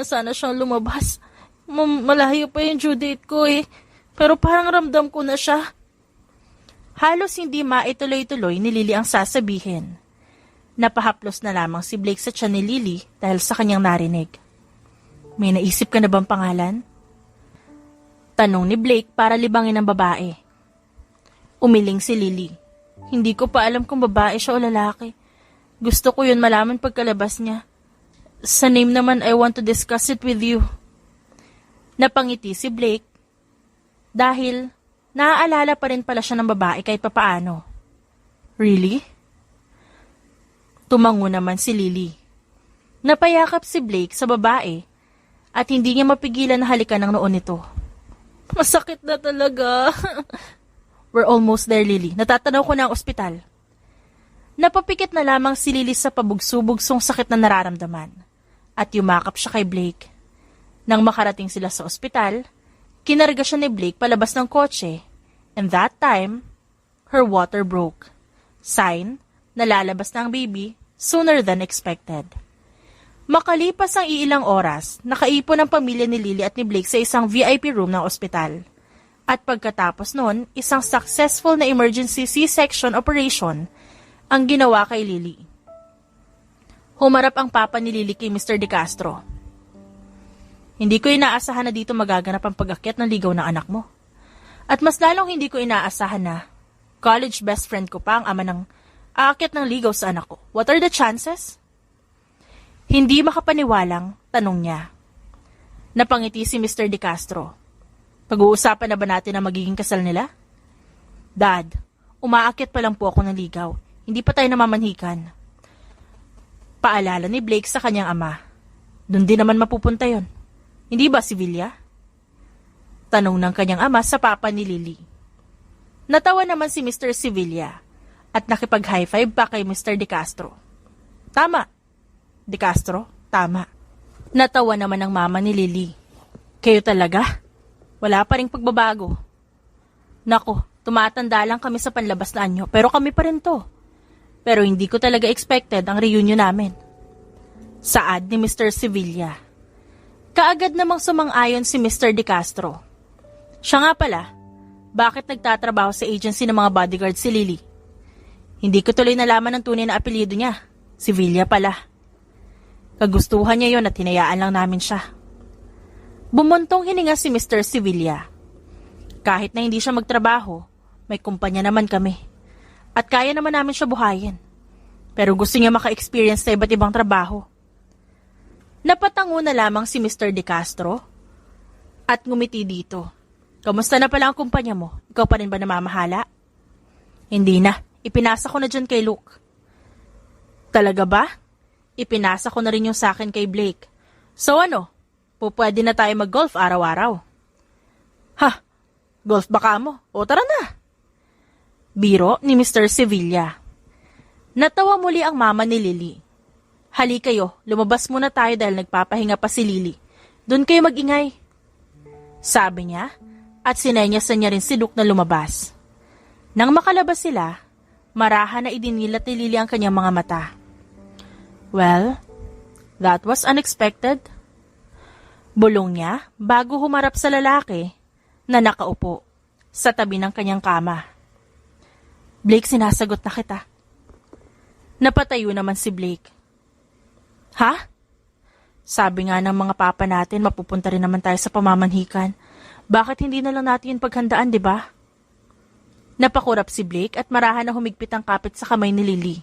sana siyang lumabas. Malayo pa yung due date ko eh. Pero parang ramdam ko na siya. Halos hindi maituloy-tuloy ni Lily ang sasabihin. Napahaplos na lamang si Blake sa tiyan ni Lily dahil sa kanyang narinig. May naisip ka na bang pangalan? Tanong ni Blake para libangin ang babae. Umiling si Lily. Hindi ko pa alam kung babae siya o lalaki. Gusto ko yun malaman pagkalabas niya. Sa name naman, I want to discuss it with you. Napangiti si Blake dahil naaalala pa rin pala siya ng babae kahit papaano. Really? Tumango naman si Lily. Napayakap si Blake sa babae at hindi niya mapigilan na halikan ng noon nito. Masakit na talaga. We're almost there, Lily. Natatanaw ko na ang ospital. Napapikit na lamang si Lily sa pabugso-bugsong sakit na nararamdaman at yumakap siya kay Blake. Nang makarating sila sa ospital, kinarga siya ni Blake palabas ng kotse and that time, her water broke. Sign nalalabas na ang baby sooner than expected. Makalipas ang iilang oras, nakaipon ang pamilya ni Lily at ni Blake sa isang VIP room ng ospital. At pagkatapos noon, isang successful na emergency C-section operation ang ginawa kay Lily. Humarap ang papa ni Lily kay Mr. De Castro. Hindi ko inaasahan na dito magaganap ang pag-akyat ng ligaw ng anak mo. At mas lalong hindi ko inaasahan na college best friend ko pa ang ama ng aakyat ng ligaw sa anak ko. What are the chances? Hindi makapaniwalang tanong niya. Napangiti si Mr. De Castro. Pag-uusapan na ba natin ang magiging kasal nila? Dad, umaakyat pa lang po ako ng ligaw. Hindi pa tayo namamanhikan. Paalala ni Blake sa kanyang ama. Doon din naman mapupunta yon. Hindi ba, Sevilla? Tanong ng kanyang ama sa papa ni Lily. Natawa naman si Mr. Sevilla at nakipag-high five pa kay Mr. De Castro. Tama. De Castro, tama. Natawa naman ang mama ni Lily. Kayo talaga? Wala pa ring pagbabago. Nako, tumatanda lang kami sa panlabas na anyo, pero kami pa rin to. Pero hindi ko talaga expected ang reunion namin. Saad ni Mr. Sevilla. Kaagad namang sumang-ayon si Mr. De Castro. Siya nga pala, bakit nagtatrabaho sa agency ng mga bodyguard si Lily? Hindi ko tuloy nalaman ang tunay na apelyido niya. Sevilla pala. Kagustuhan niya yon at hinayaan lang namin siya. Bumuntong hininga si Mr. Sevilla. Kahit na hindi siya magtrabaho, may kumpanya naman kami. At kaya naman namin siya buhayin. Pero gusto niya maka-experience sa iba't ibang trabaho. Napatango na lamang si Mr. De Castro at ngumiti dito. Kamusta na pala ang kumpanya mo? Ikaw pa rin ba namamahala? Hindi na. Ipinasa ko na dyan kay Luke. Talaga ba? Ipinasa ko na rin yung sa akin kay Blake. So ano? Pwede na tayo mag-golf araw-araw. Ha? Golf baka mo? O tara na. Biro ni Mr. Sevilla. Natawa muli ang mama ni Lily. Hali kayo, lumabas muna tayo dahil nagpapahinga pa si Lily. Doon kayo mag-ingay. Sabi niya at sinenyasan niya rin si Luke na lumabas. Nang makalabas sila, marahan na idinilat ni Lily ang kanyang mga mata. Well, that was unexpected. Bulong niya bago humarap sa lalaki na nakaupo sa tabi ng kanyang kama. Blake, sinasagot na kita. Napatayo naman si Blake. Ha? Sabi nga ng mga papa natin, mapupunta rin naman tayo sa pamamanhikan. Bakit hindi na lang natin yung paghandaan, di ba? Napakurap si Blake at marahan na humigpit ang kapit sa kamay ni Lily.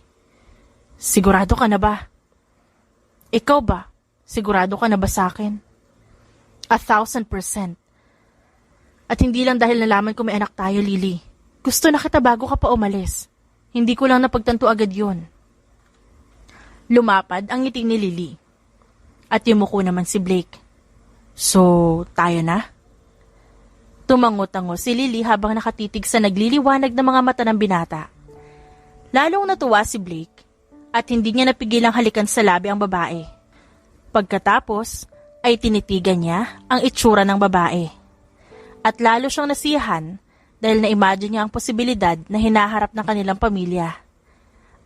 Sigurado ka na ba? Ikaw ba? Sigurado ka na ba sa akin? 1,000%. At hindi lang dahil nalaman ko may anak tayo, Lily. Gusto na kita bago ka pa umalis. Hindi ko lang napagtanto agad yun. Lumapad ang ngiti ni Lily. At yumuko naman si Blake. So, tayo na? Tumango-tango si Lily habang nakatitig sa nagliliwanag ng mga mata ng binata. Lalong natuwa si Blake at hindi niya napigilang halikan sa labi ang babae. Pagkatapos, ay tinitigan niya ang itsura ng babae. At lalo siyang nasiyahan dahil na-imagine niya ang posibilidad na hinaharap ng kanilang pamilya.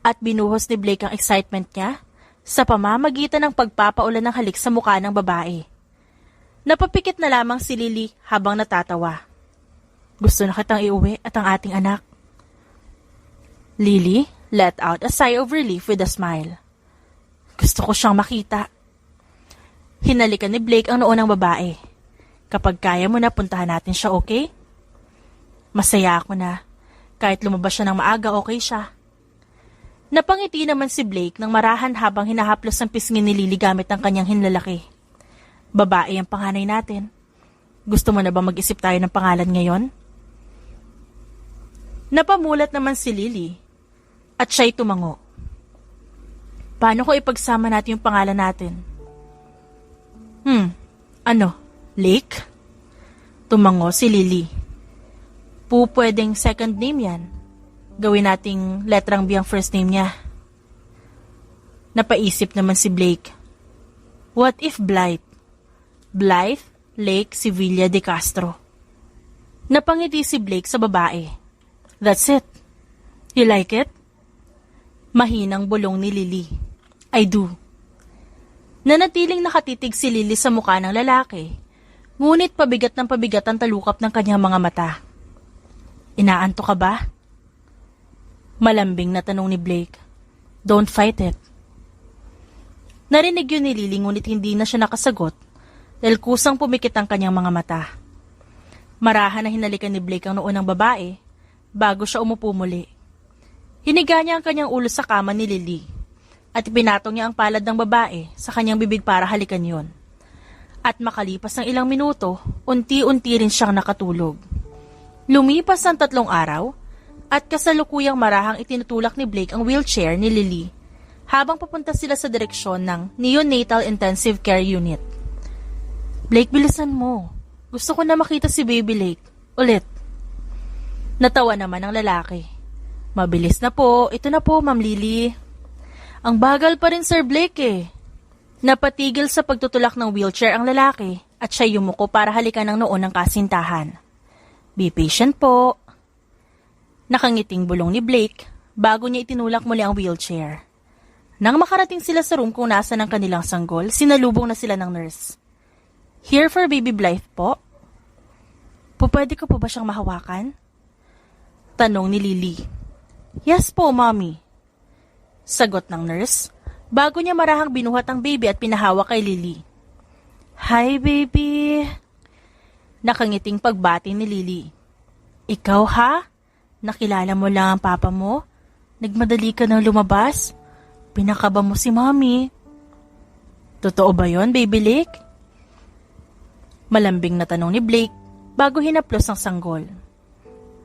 At binuhos ni Blake ang excitement niya sa pamamagitan ng pagpapaulan ng halik sa mukha ng babae. Napapikit na lamang si Lily habang natatawa. Gusto na kitang iuwi at ang ating anak. Lily let out a sigh of relief with a smile. Gusto ko siyang makita. Hinalikan ni Blake ang noo ng babae. Kapag kaya mo na, puntahan natin siya, okay? Masaya ako na. Kahit lumabas siya ng maaga, okay siya. Napangiti naman si Blake nang marahan habang hinahaplos ang pisngin ni Lily gamit ang kanyang hinlalaki. Babae ang panganay natin. Gusto mo na ba mag-isip tayo ng pangalan ngayon? Napamulat naman si Lily at siya'y tumango. Paano ko ipagsama natin yung pangalan natin? Ano? Lake? Tumango si Lily. Pwedeng second name yan. Gawin nating letrang B ang first name niya. Napaisip naman si Blake. What if Blythe? Blythe Lake Sevilla De Castro. Napangiti si Blake sa babae. That's it. You like it? Mahinang bulong ni Lily. I do. Nanatiling nakatitig si Lily sa mukha ng lalaki, ngunit pabigat ng pabigat ang talukap ng kanyang mga mata. Inaanto ka ba? Malambing na tanong ni Blake. Don't fight it. Narinig yun ni Lily ngunit hindi na siya nakasagot dahil kusang pumikit ang kanyang mga mata. Marahan na hinalikan ni Blake ang noo ng babae bago siya umupo muli. Hiniga niya ang kanyang ulo sa kama ni Lily at pinatong niya ang palad ng babae sa kanyang bibig para halikan yon. At makalipas ng ilang minuto, unti-unti rin siyang nakatulog. Lumipas ang 3 araw at kasalukuyang marahang itinutulak ni Blake ang wheelchair ni Lily habang papunta sila sa direksyon ng Neonatal Intensive Care Unit. Blake, bilisan mo. Gusto ko na makita si Baby Lake. Ulit. Natawa naman ang lalaki. Mabilis na po. Ito na po, Ma'am Lily. Ang bagal pa rin, Sir Blake eh. Napatigil sa pagtutulak ng wheelchair ang lalaki at siya yumuko para halikan ang noo ng kasintahan. Be patient po. Nakangiting bulong ni Blake bago niya itinulak muli ang wheelchair. Nang makarating sila sa room kung nasa ng kanilang sanggol, sinalubong na sila ng nurse. Here for Baby Blythe po? Pwede ko po ba siyang mahawakan? Tanong ni Lily. Yes po, Mommy. Sagot ng nurse, bago niya marahang binuhat ang baby at pinahawak kay Lily. Hi, baby. Nakangiting pagbati ni Lily. Ikaw ha? Nakilala mo lang ang papa mo? Nagmadali ka nang lumabas? Pinakaba mo si Mommy. Totoo ba yon, Baby Lake? Malambing na tanong ni Blake bago hinaplos ang sanggol.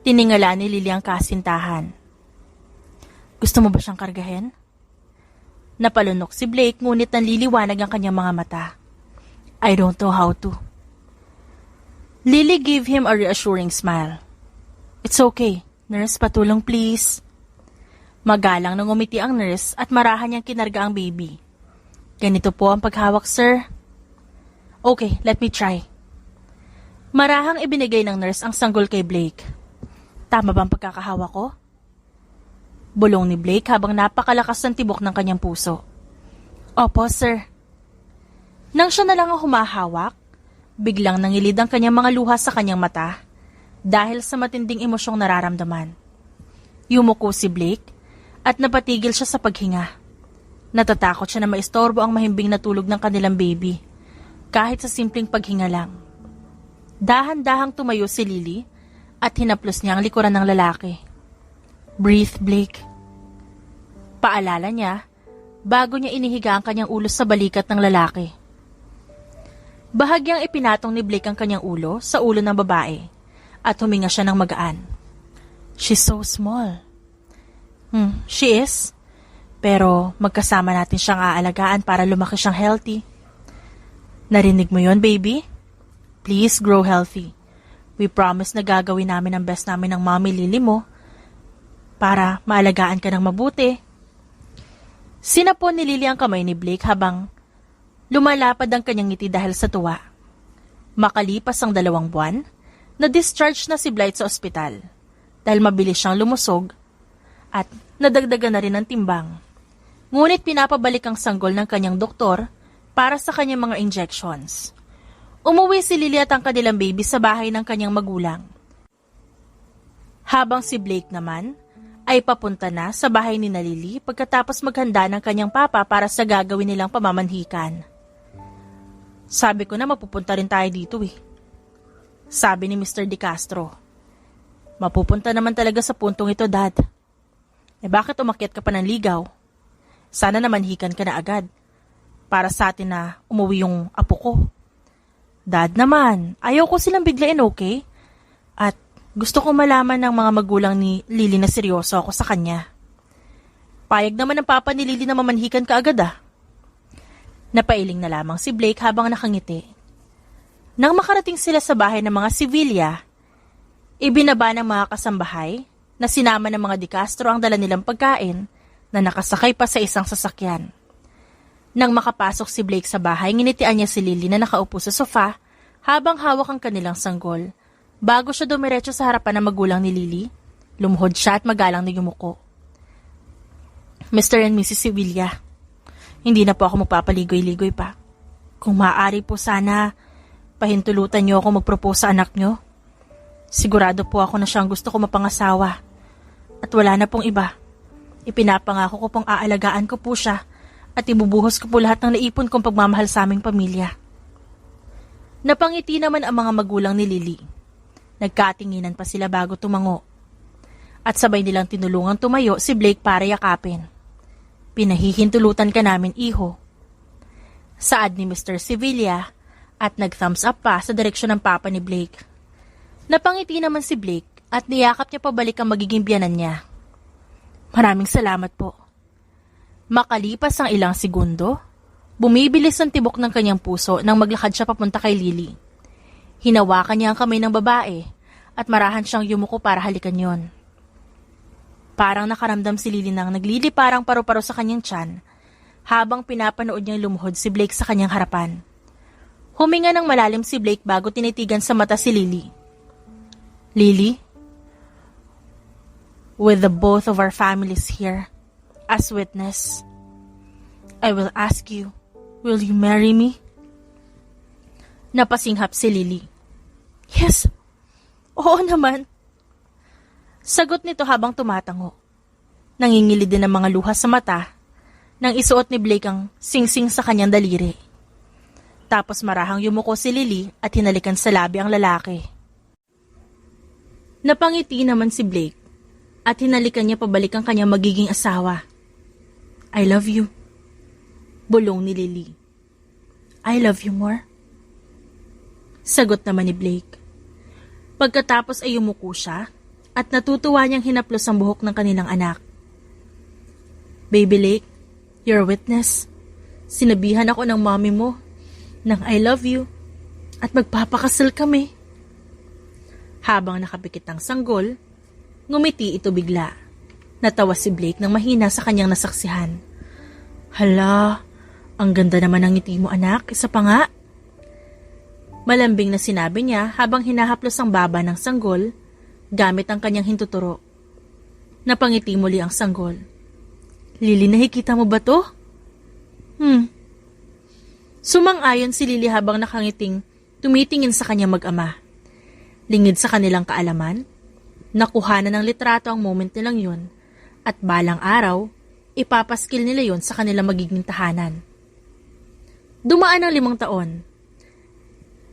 Tiningala ni Lily ang kasintahan. Gusto mo ba siyang kargahin? Napalunok si Blake ngunit nanliliwanag ang kanyang mga mata. I don't know how to. Lily gave him a reassuring smile. It's okay. Nurse, patulong please. Magalang nang umiti ang nurse at marahan niyang kinarga ang baby. Ganito po ang paghawak, sir. Okay, let me try. Marahang ibinigay ng nurse ang sanggol kay Blake. Tama ba ang pagkakahawak ko? Bulong ni Blake habang napakalakas ng tibok ng kanyang puso. Opo, sir. Nang siya na lang ang humahawak, biglang nangilid ang kanyang mga luha sa kanyang mata dahil sa matinding emosyong nararamdaman. Yumuko si Blake at napatigil siya sa paghinga. Natatakot siya na maistorbo ang mahimbing na tulog ng kanilang baby, kahit sa simpleng paghinga lang. Dahan-dahang tumayo si Lily at hinaplos niya ang likuran ng lalaki. Breathe, Blake. Paalala niya bago niya inihiga ang kanyang ulo sa balikat ng lalaki. Bahagyang ipinatong ni Blake ang kanyang ulo sa ulo ng babae at huminga siya ng magaan. She's so small. She is. Pero magkasama natin siyang aalagaan para lumaki siyang healthy. Narinig mo yon, baby? Please grow healthy. We promise na gagawin namin ang best namin ng Mommy Lily mo para maalagaan ka ng mabuti. Sinapon ni Lily ang kamay ni Blake habang lumalapad ang kanyang ngiti dahil sa tuwa. Makalipas ang 2 buwan, na-discharge na si Blythe sa ospital dahil mabilis siyang lumusog at nadagdagan na rin ng timbang. Ngunit pinapabalik ang sanggol ng kanyang doktor para sa kanyang mga injections. Umuwi si Lily at ang kanilang baby sa bahay ng kanyang magulang. Habang si Blake naman ay papunta na sa bahay ni Lily pagkatapos maghanda ng kanyang papa para sa gagawin nilang pamamanhikan. Sabi ko na mapupunta rin tayo dito eh. Sabi ni Mr. De Castro. Mapupunta naman talaga sa puntong ito, Dad. Bakit umakyat ka pa ng ligaw? Sana naman hikan ka na agad. Para sa atin na umuwi yung apo ko. Dad naman, ayaw ko silang biglain, okay? At gusto ko malaman ng mga magulang ni Lily na seryoso ako sa kanya. Payag naman ng papa ni Lily na mamanhikan ka agad ah. Napailing na lamang si Blake habang nakangiti. Nang makarating sila sa bahay ng mga Sevilla, ibinaba ng mga kasambahay na sinama ng mga De Castro ang dala nilang pagkain na nakasakay pa sa isang sasakyan. Nang makapasok si Blake sa bahay, nginitian niya si Lily na nakaupo sa sofa habang hawak ang kanilang sanggol. Bago siya dumiretso sa harapan ng magulang ni Lily, lumuhod siya at magalang na yumuko. Mr. and Mrs. Sevilla, hindi na po ako magpapaligoy-ligoy pa. Kung maaari po sana, pahintulutan niyo ako mag-propose sa anak niyo. Sigurado po ako na siyang gusto ko mapangasawa. At wala na pong iba. Ipinapangako ko pong aalagaan ko po siya at ibubuhos ko po lahat ng naipon kong pagmamahal sa aming pamilya. Napangiti naman ang mga magulang ni Lily. Nagkatinginan pa sila bago tumango. At sabay nilang tinulungang tumayo si Blake para yakapin. Pinahihintulutan ka namin, iho. Saad ni Mr. Sevilla at nag-thumbs up pa sa direksyon ng papa ni Blake. Napangiti naman si Blake at niyakap niya pabalik ang magiging biyanan niya. Maraming salamat po. Makalipas ang ilang segundo, bumibilis ang tibok ng kanyang puso nang maglakad siya papunta kay Lily. Hinawakan niya ang kamay ng babae at marahan siyang yumuko para halikan yon. Parang nakaramdam si Lily nang naglili parang paru-paro sa kanyang tiyan habang pinapanood niyang lumuhod si Blake sa kanyang harapan. Huminga ng malalim si Blake bago tinitigan sa mata si Lily. Lily, with the both of our families here as witness, I will ask you, will you marry me? Napasinghap si Lily. Yes, oo naman. Sagot nito habang tumatango. Nangingilid din ang mga luha sa mata nang isuot ni Blake ang singsing sa kanyang daliri. Tapos marahang yumuko si Lily at hinalikan sa labi ang lalaki. Napangiti naman si Blake at hinalikan niya pabalik ang kanyang magiging asawa. I love you. Bulong ni Lily. I love you more. Sagot naman ni Blake. Pagkatapos ay yumuko siya at natutuwa niyang hinaplos ang buhok ng kanilang anak. Baby Blake, you're a witness. Sinabihan ako ng mommy mo ng I love you at magpapakasal kami. Habang nakapikit ang sanggol, ngumiti ito bigla. Natawa si Blake nang mahina sa kanyang nasaksihan. Hala, ang ganda naman ng ngiti mo anak, isa pa nga. Malambing na sinabi niya habang hinahaplos ang baba ng sanggol gamit ang kanyang hintuturo. Napangiti muli ang sanggol. Lily, nakikita mo ba to? Sumang-ayon si Lily habang nakangiting tumitingin sa kanyang mag-ama. Lingid sa kanilang kaalaman, nakuhanan ng litrato ang moment nilang yun at balang araw, ipapaskil nila yon sa kanilang magiging tahanan. Dumaan ang 5 taon.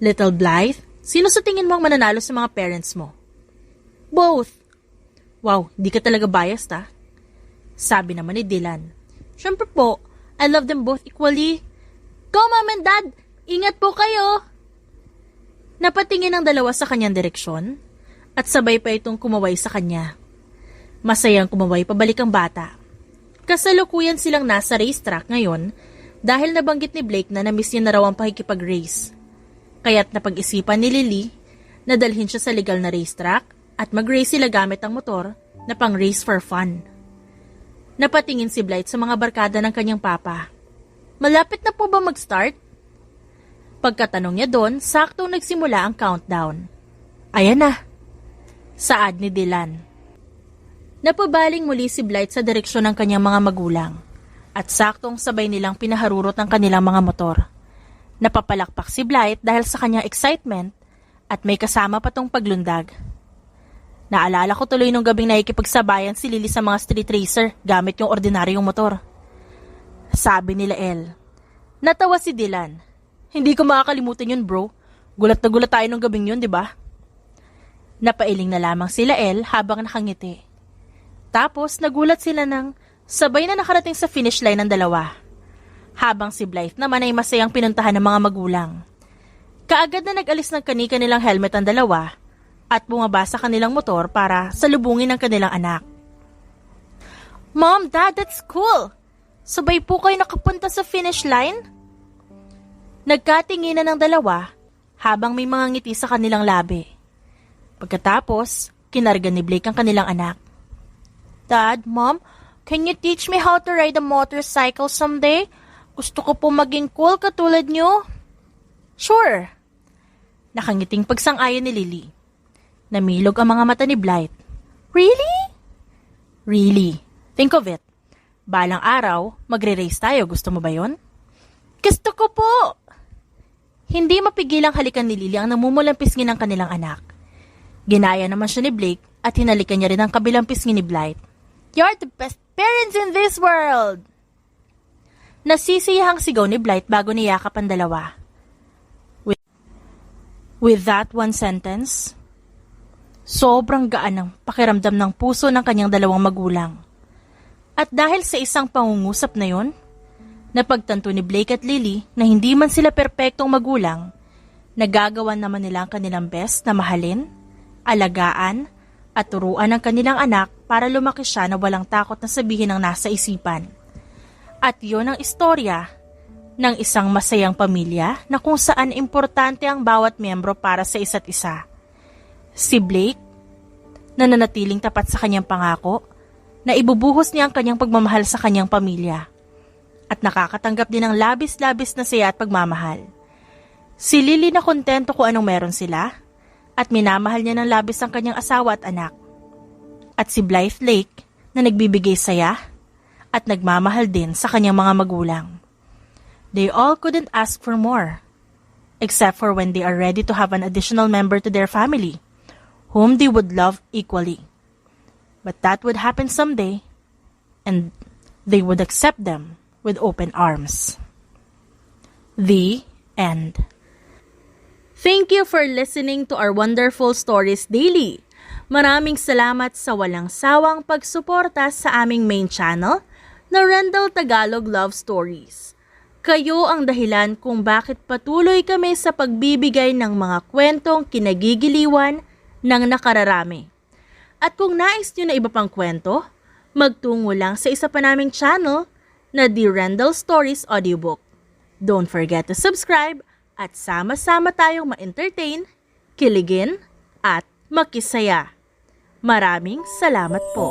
Little Blythe, sino sa tingin mo ang mananalo sa mga parents mo? Both. Wow, di ka talaga biased ah. Sabi naman ni Dylan. Siyempre po, I love them both equally. Go mom and dad, ingat po kayo. Napatingin ang dalawa sa kanyang direksyon at sabay pa itong kumaway sa kanya. Masayang kumaway pabalik ang bata. Kasalukuyan silang nasa racetrack ngayon dahil nabanggit ni Blake na namiss niya na raw ang pakikipag-race. Kaya't napag-isipan ni Lily na dalhin siya sa legal na racetrack at mag-race sila gamit ang motor na pang-race for fun. Napatingin si Blythe sa mga barkada ng kanyang papa. Malapit na po ba mag-start? Pagkatanong niya doon, saktong nagsimula ang countdown. Ayan na, saad ni Dylan. Napabaling muli si Blythe sa direksyon ng kanyang mga magulang at saktong sabay nilang pinaharurot ang kanilang mga motor. Napapalakpak si Blythe dahil sa kanyang excitement at may kasama pa tong paglundag. Naalala ko tuloy nung gabing nakikipagsabayan si Lily sa mga street racer gamit yung ordinaryong motor. Sabi nila El. Natawa si Dylan. Hindi ko makakalimutan yun bro. Gulat na gulat tayo nung gabing yun, di ba? Napailing na lamang sila El habang nakangiti. Tapos nagulat sila nang sabay na nakarating sa finish line ng dalawa. Habang si Blythe naman ay masayang pinuntahan ng mga magulang. Kaagad na nag-alis ng kani-kanilang helmet ang dalawa at bumaba sa kanilang motor para salubungin ang kanilang anak. Mom, Dad, that's cool! Sabay po kayo nakapunta sa finish line? Nagkatinginan ng dalawa habang may mga ngiti sa kanilang labi. Pagkatapos, kinarga ni Blake ang kanilang anak. Dad, Mom, can you teach me how to ride a motorcycle someday? Gusto ko po maging cool katulad nyo. Sure. Nakangiting pagsang-ayon ni Lily. Namilog ang mga mata ni Blythe. Really? Really. Think of it. Balang araw, magre-race tayo. Gusto mo ba yon? Gusto ko po! Hindi mapigilang halikan ni Lily ang namumulang pisngi ng kanilang anak. Ginaya naman siya ni Blake at hinalikan niya rin ang kabilang pisngi ni Blythe. You're the best parents in this world! Nasisiyahang sigaw ni Blythe bago niyakap ang dalawa. With that one sentence, sobrang gaan ng pakiramdam ng puso ng kanyang dalawang magulang. At dahil sa isang pangungusap na yon, napagtanto ni Blake at Lily na hindi man sila perpektong magulang, nagagawan naman nila ang kanilang best na mahalin, alagaan, at turuan ang kanilang anak para lumaki siya na walang takot na sabihin ang nasa isipan. At yon ang istorya ng isang masayang pamilya na kung saan importante ang bawat miyembro para sa isa't isa. Si Blake, na nanatiling tapat sa kanyang pangako, na ibubuhos niya ang kanyang pagmamahal sa kanyang pamilya. At nakakatanggap din ng labis-labis na saya at pagmamahal. Si Lily na kontento kung anong meron sila at minamahal niya ng labis ang kanyang asawa at anak. At si Blythe Lake na nagbibigay saya at nagmamahal din sa kanyang mga magulang. They all couldn't ask for more, except for when they are ready to have an additional member to their family, whom they would love equally. But that would happen someday, and they would accept them with open arms. The end. Thank you for listening to our Wonderful Stories Daily. Maraming salamat sa walang sawang pagsuporta sa aming main channel na Rendell Tagalog Love Stories. Kayo ang dahilan kung bakit patuloy kami sa pagbibigay ng mga kwentong kinagigiliwan ng nakararami. At kung nais nyo na iba pang kwento, magtungo lang sa isa pa naming channel na The Rendell Stories Audiobook. Don't forget to subscribe at sama-sama tayong ma-entertain, kiligin, at makisaya. Maraming salamat po.